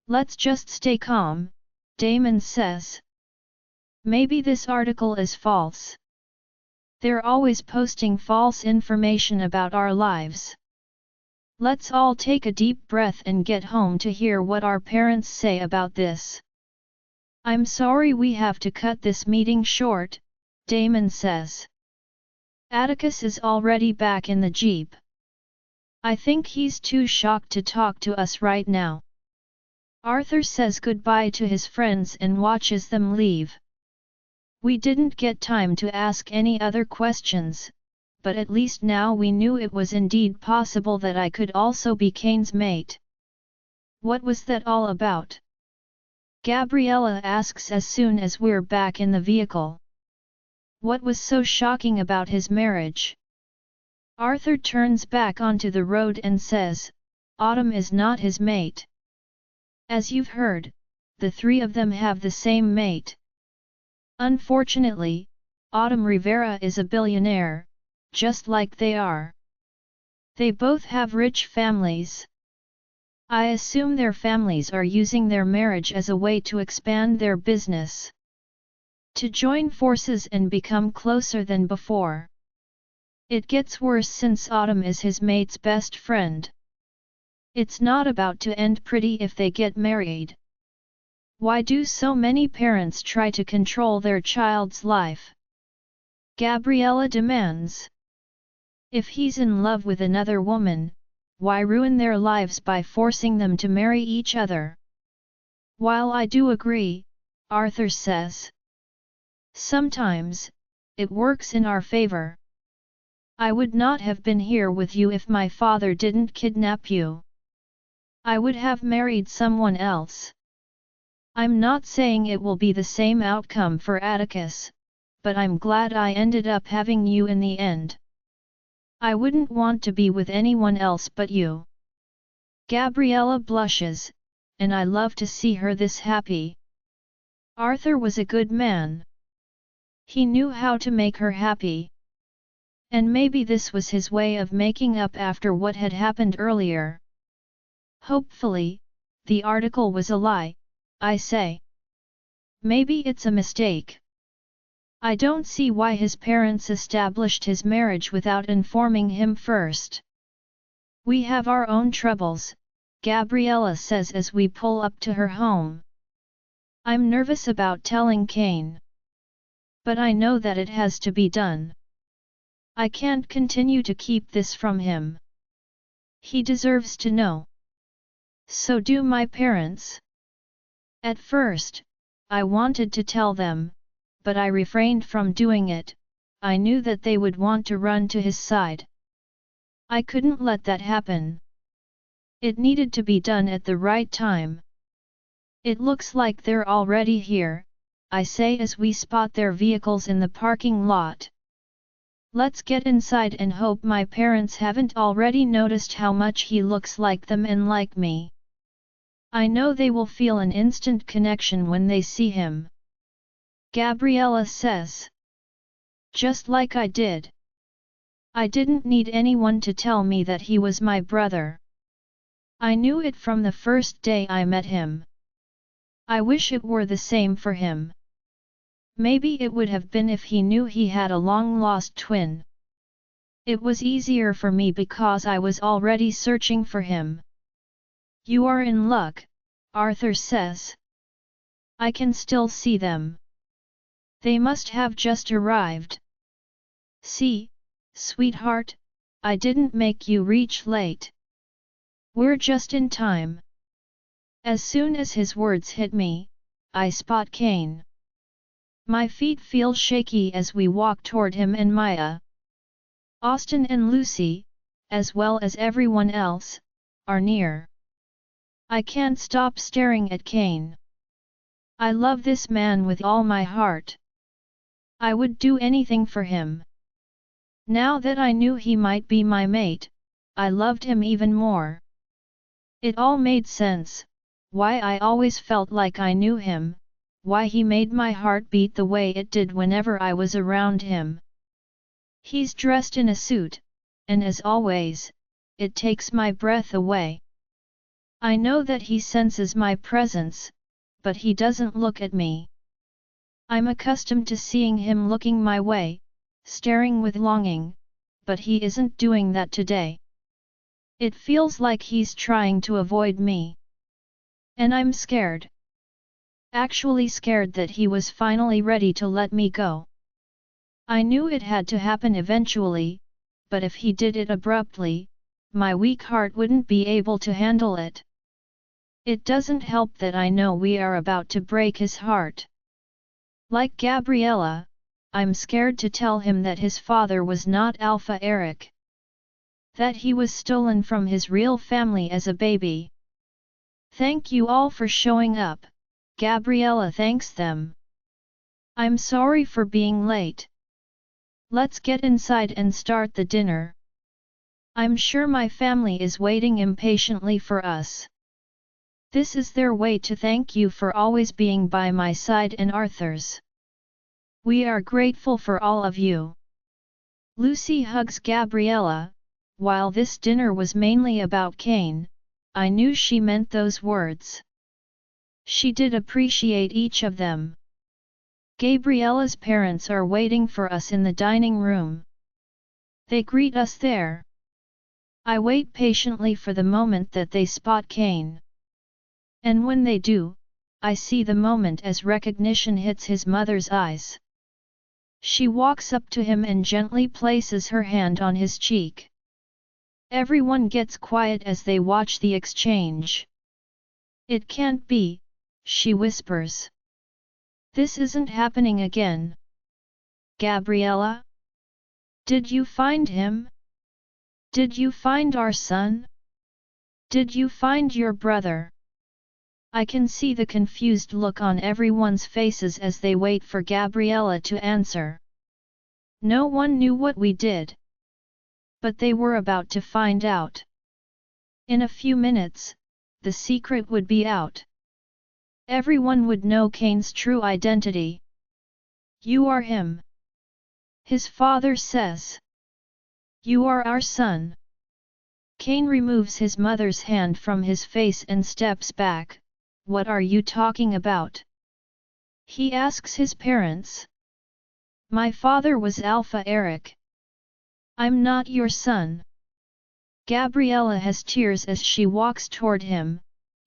Let's just stay calm, Damon says. Maybe this article is false. They're always posting false information about our lives. Let's all take a deep breath and get home to hear what our parents say about this. I'm sorry we have to cut this meeting short, Damon says. Atticus is already back in the jeep. I think he's too shocked to talk to us right now. Arthur says goodbye to his friends and watches them leave. We didn't get time to ask any other questions, but at least now we knew it was indeed possible that I could also be Kane's mate. What was that all about? Gabriella asks as soon as we're back in the vehicle. What was so shocking about his marriage? Arthur turns back onto the road and says, Autumn is not his mate. As you've heard, the three of them have the same mate. Unfortunately, Autumn Rivera is a billionaire, just like they are. They both have rich families. I assume their families are using their marriage as a way to expand their business. To join forces and become closer than before. It gets worse since Autumn is his mate's best friend. It's not about to end pretty if they get married. Why do so many parents try to control their child's life? Gabriella demands. If he's in love with another woman, why ruin their lives by forcing them to marry each other? While I do agree, Arthur says. Sometimes, it works in our favor. I would not have been here with you if my father didn't kidnap you. I would have married someone else. I'm not saying it will be the same outcome for Atticus, but I'm glad I ended up having you in the end. I wouldn't want to be with anyone else but you. Gabriella blushes, and I love to see her this happy. Arthur was a good man. He knew how to make her happy. And maybe this was his way of making up after what had happened earlier. Hopefully, the article was a lie, I say. Maybe it's a mistake. I don't see why his parents established his marriage without informing him first. We have our own troubles, Gabriella says as we pull up to her home. I'm nervous about telling Kane. But I know that it has to be done. I can't continue to keep this from him. He deserves to know. So do my parents. At first, I wanted to tell them, but I refrained from doing it. I knew that they would want to run to his side. I couldn't let that happen. It needed to be done at the right time. It looks like they're already here, I say as we spot their vehicles in the parking lot. Let's get inside and hope my parents haven't already noticed how much he looks like them and like me. I know they will feel an instant connection when they see him. Gabriella says. Just like I did. I didn't need anyone to tell me that he was my brother. I knew it from the first day I met him. I wish it were the same for him. Maybe it would have been if he knew he had a long-lost twin. It was easier for me because I was already searching for him. You are in luck, Arthur says. I can still see them. They must have just arrived. See, sweetheart, I didn't make you reach late. We're just in time. As soon as his words hit me, I spot Kane. My feet feel shaky as we walk toward him, and Maya, Austin and Lucy, as well as everyone else, are near. I can't stop staring at Kane. I love this man with all my heart. I would do anything for him. Now that I knew he might be my mate, I loved him even more. It all made sense, why I always felt like I knew him, why he made my heart beat the way it did whenever I was around him. He's dressed in a suit, and as always, it takes my breath away. I know that he senses my presence, but he doesn't look at me. I'm accustomed to seeing him looking my way, staring with longing, but he isn't doing that today. It feels like he's trying to avoid me. And I'm scared. Actually scared that he was finally ready to let me go. I knew it had to happen eventually, but if he did it abruptly, my weak heart wouldn't be able to handle it. It doesn't help that I know we are about to break his heart. Like Gabriella, I'm scared to tell him that his father was not Alpha Eric. That he was stolen from his real family as a baby. Thank you all for showing up, Gabriella thanks them. I'm sorry for being late. Let's get inside and start the dinner. I'm sure my family is waiting impatiently for us. This is their way to thank you for always being by my side and Arthur's. We are grateful for all of you. Lucy hugs Gabriella. While this dinner was mainly about Kane, I knew she meant those words. She did appreciate each of them. Gabriella's parents are waiting for us in the dining room. They greet us there. I wait patiently for the moment that they spot Kane. And when they do, I see the moment as recognition hits his mother's eyes. She walks up to him and gently places her hand on his cheek. Everyone gets quiet as they watch the exchange. It can't be, she whispers. This isn't happening again. Gabriella? Did you find him? Did you find our son? Did you find your brother? I can see the confused look on everyone's faces as they wait for Gabriella to answer. No one knew what we did. But they were about to find out. In a few minutes, the secret would be out. Everyone would know Kane's true identity. You are him. His father says. You are our son. Kane removes his mother's hand from his face and steps back. What are you talking about? He asks his parents. My father was Alpha Eric. I'm not your son. Gabriella has tears as she walks toward him.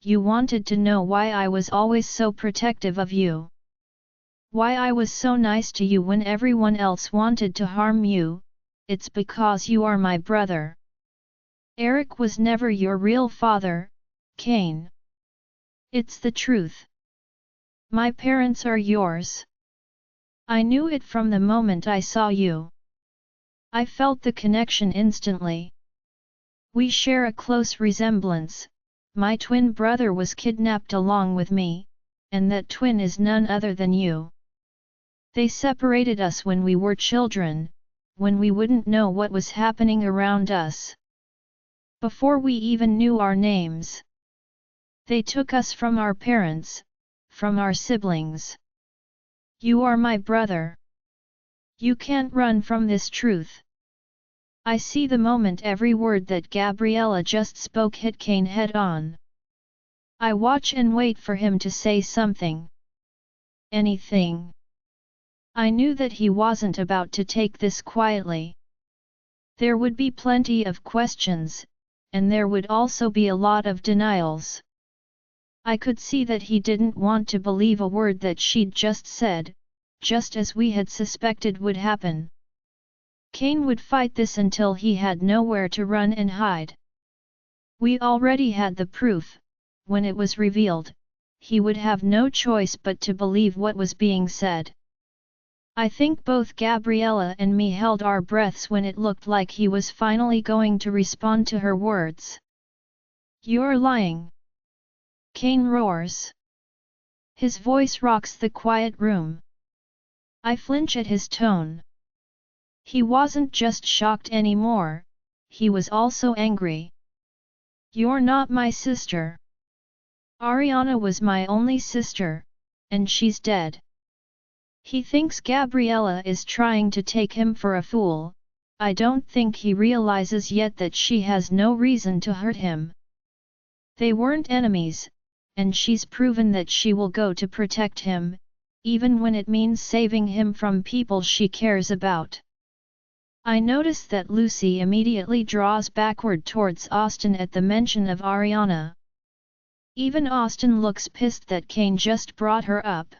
You wanted to know why I was always so protective of you. Why I was so nice to you when everyone else wanted to harm you. It's because you are my brother. Eric was never your real father, Kane. It's the truth. My parents are yours. I knew it from the moment I saw you. I felt the connection instantly. We share a close resemblance. My twin brother was kidnapped along with me, and that twin is none other than you. They separated us when we were children, when we wouldn't know what was happening around us. Before we even knew our names. They took us from our parents, from our siblings. You are my brother. You can't run from this truth. I see the moment every word that Gabriella just spoke hit Kane head on. I watch and wait for him to say something. Anything. I knew that he wasn't about to take this quietly. There would be plenty of questions, and there would also be a lot of denials. I could see that he didn't want to believe a word that she'd just said, just as we had suspected would happen. Kane would fight this until he had nowhere to run and hide. We already had the proof. when it was revealed, he would have no choice but to believe what was being said. I think both Gabriella and me held our breaths when it looked like he was finally going to respond to her words. "You're lying!" Cain roars. His voice rocks the quiet room. I flinch at his tone. He wasn't just shocked anymore, he was also angry. "You're not my sister. Ariana was my only sister, and she's dead." He thinks Gabriella is trying to take him for a fool. I don't think he realizes yet that she has no reason to hurt him. They weren't enemies, and she's proven that she will go to protect him, even when it means saving him from people she cares about. I notice that Lucy immediately draws backward towards Austin at the mention of Ariana. Even Austin looks pissed that Cain just brought her up.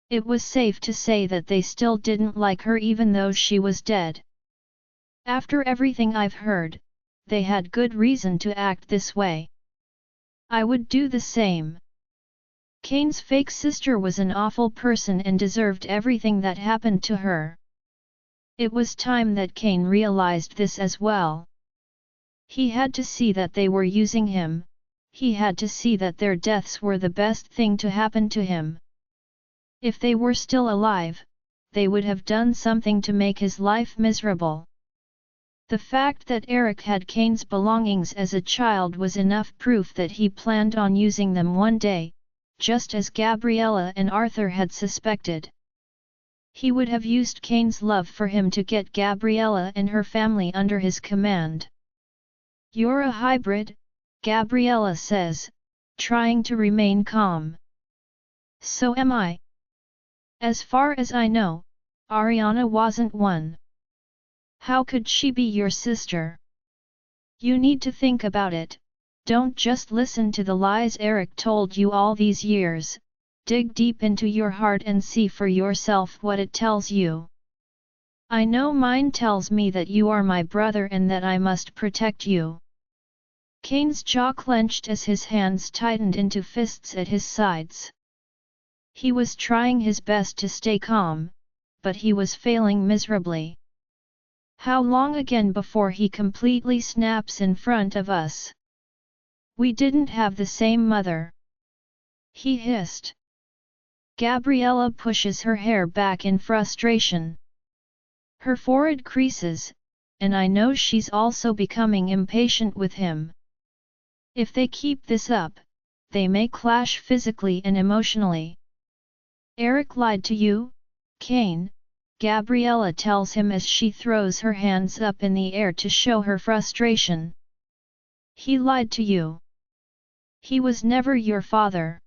It was safe to say that they still didn't like her even though she was dead. After everything I've heard, they had good reason to act this way. I would do the same. Cain's fake sister was an awful person and deserved everything that happened to her. It was time that Cain realized this as well. He had to see that they were using him, he had to see that their deaths were the best thing to happen to him. If they were still alive, they would have done something to make his life miserable. The fact that Eric had Cain's belongings as a child was enough proof that he planned on using them one day, just as Gabriella and Arthur had suspected. He would have used Cain's love for him to get Gabriella and her family under his command. "You're a hybrid," Gabriella says, trying to remain calm. "So am I. As far as I know, Ariana wasn't one. How could she be your sister? You need to think about it, don't just listen to the lies Eric told you all these years, dig deep into your heart and see for yourself what it tells you. I know mine tells me that you are my brother and that I must protect you." Cain's jaw clenched as his hands tightened into fists at his sides. He was trying his best to stay calm, but he was failing miserably. How long again before he completely snaps in front of us? "We didn't have the same mother," he hissed. Gabriella pushes her hair back in frustration. Her forehead creases, and I know she's also becoming impatient with him. If they keep this up, they may clash physically and emotionally. "Eric lied to you, Cain," Gabriella tells him as she throws her hands up in the air to show her frustration. "He lied to you. He was never your father.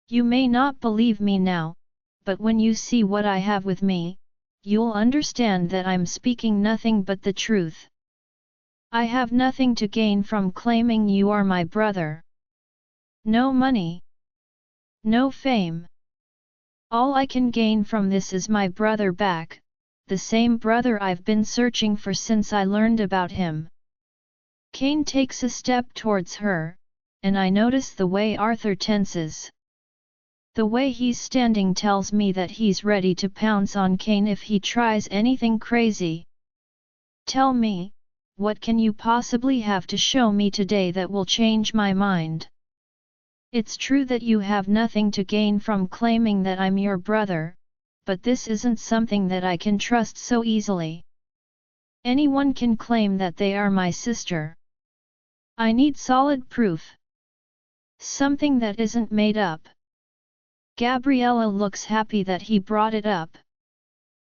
You may not believe me now, but when you see what I have with me, you'll understand that I'm speaking nothing but the truth. I have nothing to gain from claiming you are my brother. No money. No fame. All I can gain from this is my brother back, the same brother I've been searching for since I learned about him." Cain takes a step towards her, and I notice the way Arthur tenses. The way he's standing tells me that he's ready to pounce on Cain if he tries anything crazy. "Tell me, what can you possibly have to show me today that will change my mind? It's true that you have nothing to gain from claiming that I'm your brother, but this isn't something that I can trust so easily. Anyone can claim that they are my sister. I need solid proof. Something that isn't made up." Gabriella looks happy that he brought it up.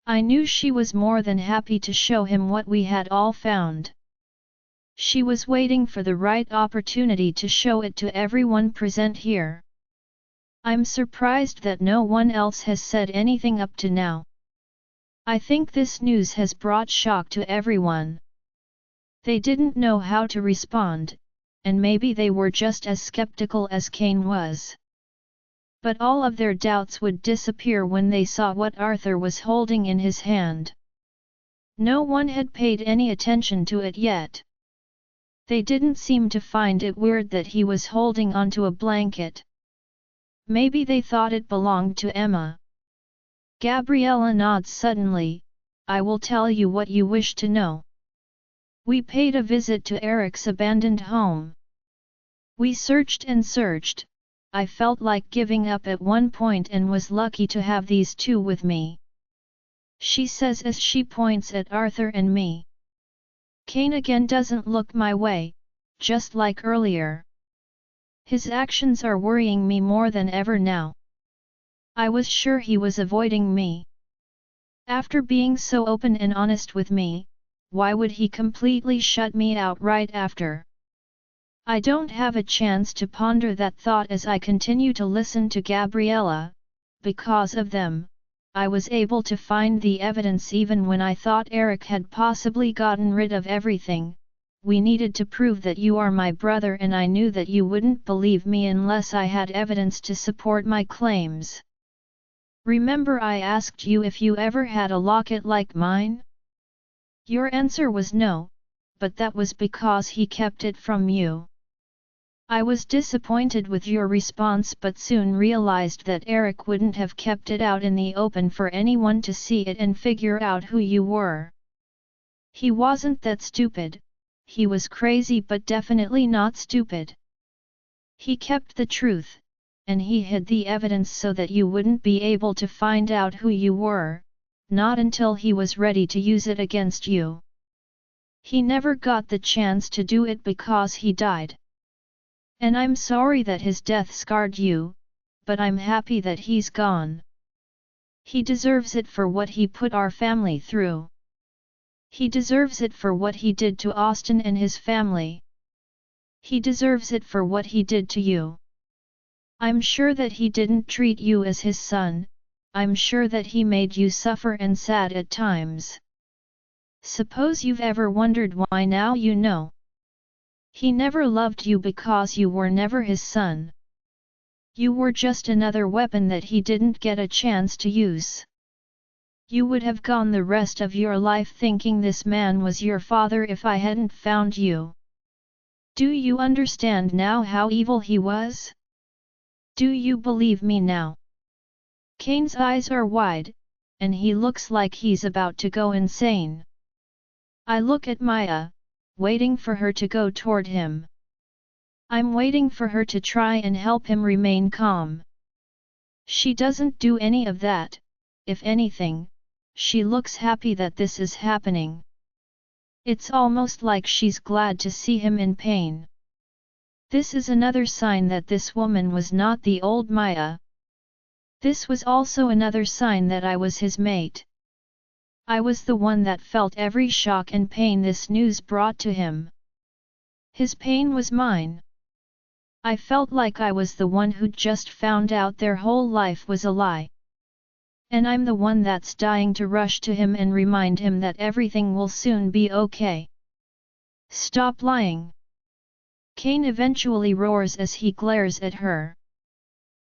I knew she was more than happy to show him what we had all found. She was waiting for the right opportunity to show it to everyone present here. I'm surprised that no one else has said anything up to now. I think this news has brought shock to everyone. They didn't know how to respond, and maybe they were just as skeptical as Cain was. But all of their doubts would disappear when they saw what Arthur was holding in his hand. No one had paid any attention to it yet. They didn't seem to find it weird that he was holding onto a blanket. Maybe they thought it belonged to Emma. Gabriella nods suddenly. I will tell you what you wish to know. We paid a visit to Eric's abandoned home. We searched and searched. I felt like giving up at one point and was lucky to have these two with me, she says as she points at Arthur and me. Kane again doesn't look my way, just like earlier. His actions are worrying me more than ever now. I was sure he was avoiding me. After being so open and honest with me, why would he completely shut me out right after? I don't have a chance to ponder that thought as I continue to listen to Gabriella. Because of them, I was able to find the evidence even when I thought Eric had possibly gotten rid of everything. We needed to prove that you are my brother, and I knew that you wouldn't believe me unless I had evidence to support my claims. Remember I asked you if you ever had a locket like mine? Your answer was no, but that was because he kept it from you. I was disappointed with your response but soon realized that Eric wouldn't have kept it out in the open for anyone to see it and figure out who you were. He wasn't that stupid, he was crazy but definitely not stupid. He kept the truth, and he hid the evidence so that you wouldn't be able to find out who you were, not until he was ready to use it against you. He never got the chance to do it because he died. And I'm sorry that his death scarred you, but I'm happy that he's gone. He deserves it for what he put our family through. He deserves it for what he did to Austin and his family. He deserves it for what he did to you. I'm sure that he didn't treat you as his son, I'm sure that he made you suffer and sad at times. Suppose you've ever wondered why now you know. He never loved you because you were never his son. You were just another weapon that he didn't get a chance to use. You would have gone the rest of your life thinking this man was your father if I hadn't found you. Do you understand now how evil he was? Do you believe me now? Kane's eyes are wide, and he looks like he's about to go insane. I look at Maya, waiting for her to go toward him. I'm waiting for her to try and help him remain calm. She doesn't do any of that. If anything, she looks happy that this is happening. It's almost like she's glad to see him in pain. This is another sign that this woman was not the old Maya. This was also another sign that I was his mate. I was the one that felt every shock and pain this news brought to him. His pain was mine. I felt like I was the one who'd just found out their whole life was a lie. And I'm the one that's dying to rush to him and remind him that everything will soon be okay. Stop lying! Kane eventually roars as he glares at her.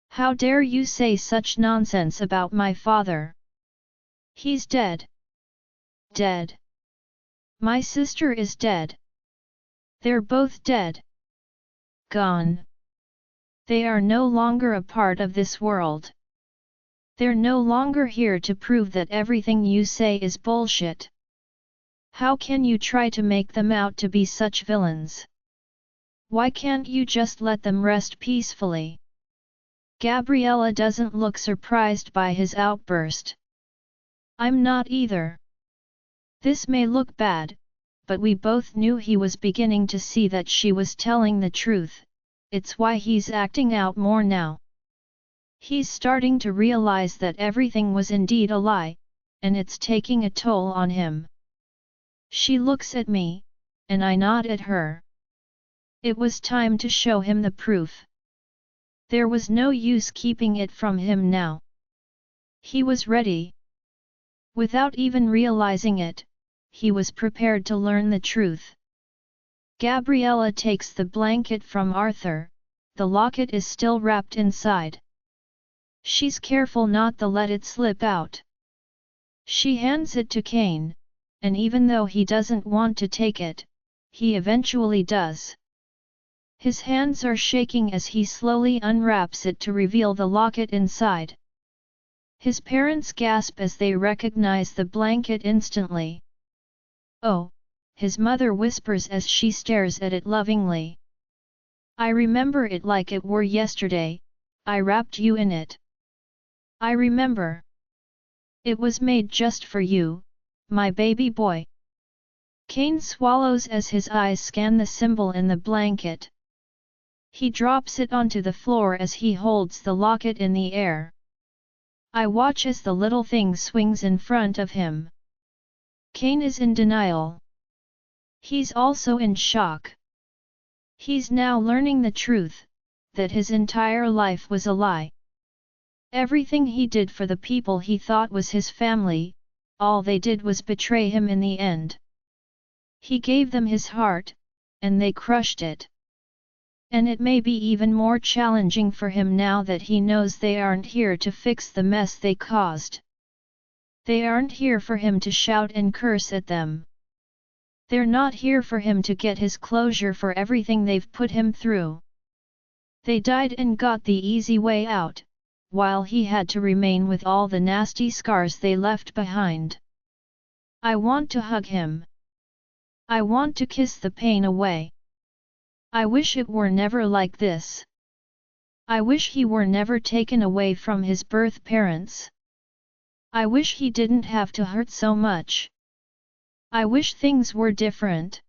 How dare you say such nonsense about my father? He's dead. Dead. My sister is dead. They're both dead. Gone. They are no longer a part of this world. They're no longer here to prove that everything you say is bullshit. How can you try to make them out to be such villains? Why can't you just let them rest peacefully? Gabriella doesn't look surprised by his outburst. I'm not either. This may look bad, but we both knew he was beginning to see that she was telling the truth. It's why he's acting out more now. He's starting to realize that everything was indeed a lie, and it's taking a toll on him. She looks at me, and I nod at her. It was time to show him the proof. There was no use keeping it from him now. He was ready. Without even realizing it, he was prepared to learn the truth. Gabriella takes the blanket from Arthur, the locket is still wrapped inside. She's careful not to let it slip out. She hands it to Kane, and even though he doesn't want to take it, he eventually does. His hands are shaking as he slowly unwraps it to reveal the locket inside. His parents gasp as they recognize the blanket instantly. "Oh," his mother whispers as she stares at it lovingly. "I remember it like it were yesterday, I wrapped you in it. I remember. It was made just for you, my baby boy." Kane swallows as his eyes scan the symbol in the blanket. He drops it onto the floor as he holds the locket in the air. I watch as the little thing swings in front of him. Kane is in denial. He's also in shock. He's now learning the truth, that his entire life was a lie. Everything he did for the people he thought was his family, all they did was betray him in the end. He gave them his heart, and they crushed it. And it may be even more challenging for him now that he knows they aren't here to fix the mess they caused. They aren't here for him to shout and curse at them. They're not here for him to get his closure for everything they've put him through. They died and got the easy way out, while he had to remain with all the nasty scars they left behind. I want to hug him. I want to kiss the pain away. I wish it were never like this. I wish he were never taken away from his birth parents. I wish he didn't have to hurt so much. I wish things were different.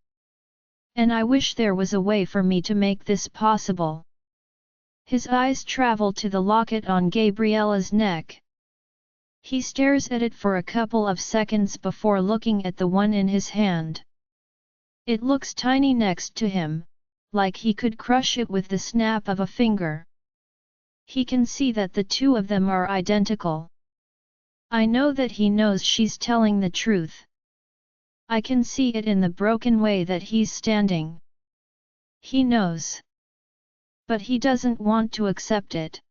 And I wish there was a way for me to make this possible. His eyes travel to the locket on Gabriella's neck. He stares at it for a couple of seconds before looking at the one in his hand. It looks tiny next to him, like he could crush it with the snap of a finger. He can see that the two of them are identical. I know that he knows she's telling the truth. I can see it in the broken way that he's standing. He knows. But he doesn't want to accept it.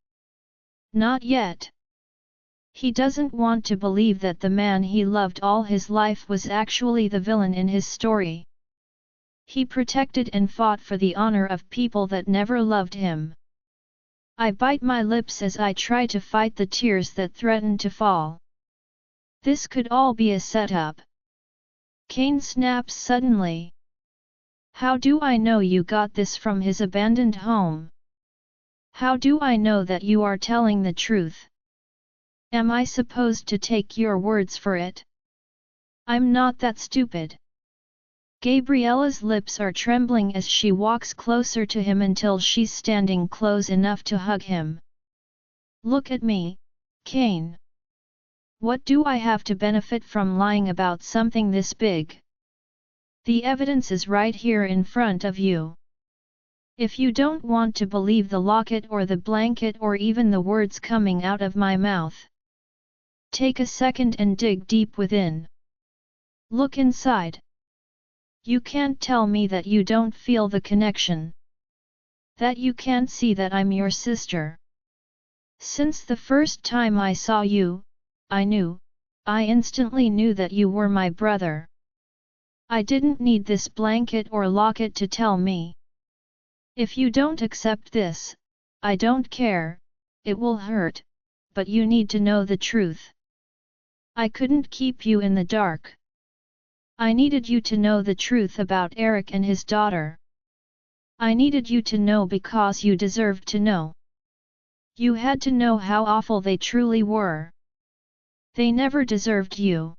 Not yet. He doesn't want to believe that the man he loved all his life was actually the villain in his story. He protected and fought for the honor of people that never loved him. I bite my lips as I try to fight the tears that threaten to fall. This could all be a setup. Kane snaps suddenly. How do I know you got this from his abandoned home? How do I know that you are telling the truth? Am I supposed to take your words for it? I'm not that stupid. Gabriella's lips are trembling as she walks closer to him until she's standing close enough to hug him. Look at me, Kane. What do I have to benefit from lying about something this big? The evidence is right here in front of you. If you don't want to believe the locket or the blanket or even the words coming out of my mouth, take a second and dig deep within. Look inside. You can't tell me that you don't feel the connection. That you can't see that I'm your sister. Since the first time I saw you, I instantly knew that you were my brother. I didn't need this blanket or locket to tell me. If you don't accept this, I don't care, it will hurt, but you need to know the truth. I couldn't keep you in the dark. I needed you to know the truth about Eric and his daughter. I needed you to know because you deserved to know. You had to know how awful they truly were. They never deserved you.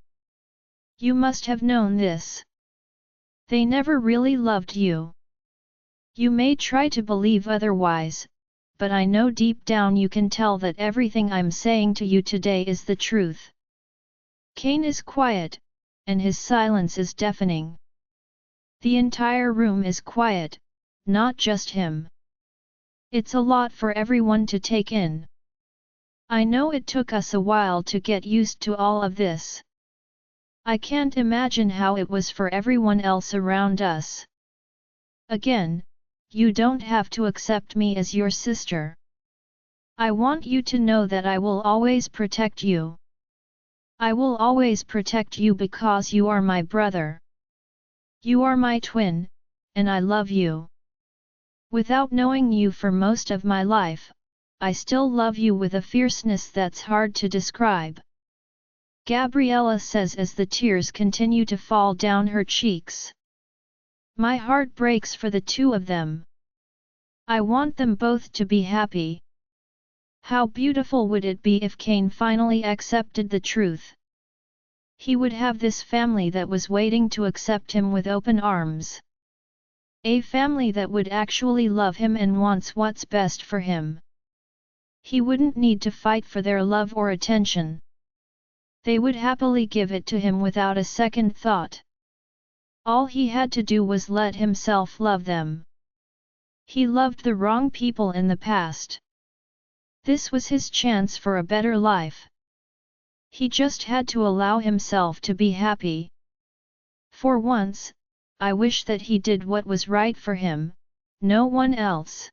You must have known this. They never really loved you. You may try to believe otherwise, but I know deep down you can tell that everything I'm saying to you today is the truth. Kane is quiet, and his silence is deafening. The entire room is quiet, not just him. It's a lot for everyone to take in. I know it took us a while to get used to all of this. I can't imagine how it was for everyone else around us. Again, you don't have to accept me as your sister. I want you to know that I will always protect you. I will always protect you because you are my brother. You are my twin, and I love you. Without knowing you for most of my life, I still love you with a fierceness that's hard to describe," Gabriella says as the tears continue to fall down her cheeks. "My heart breaks for the two of them. I want them both to be happy. How beautiful would it be if Cain finally accepted the truth? He would have this family that was waiting to accept him with open arms. A family that would actually love him and wants what's best for him. He wouldn't need to fight for their love or attention. They would happily give it to him without a second thought. All he had to do was let himself love them. He loved the wrong people in the past. This was his chance for a better life. He just had to allow himself to be happy. For once, I wish that he did what was right for him, no one else."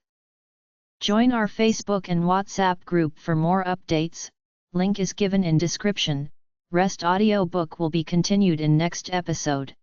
Join our Facebook and WhatsApp group for more updates, link is given in description. Rest audiobook will be continued in next episode.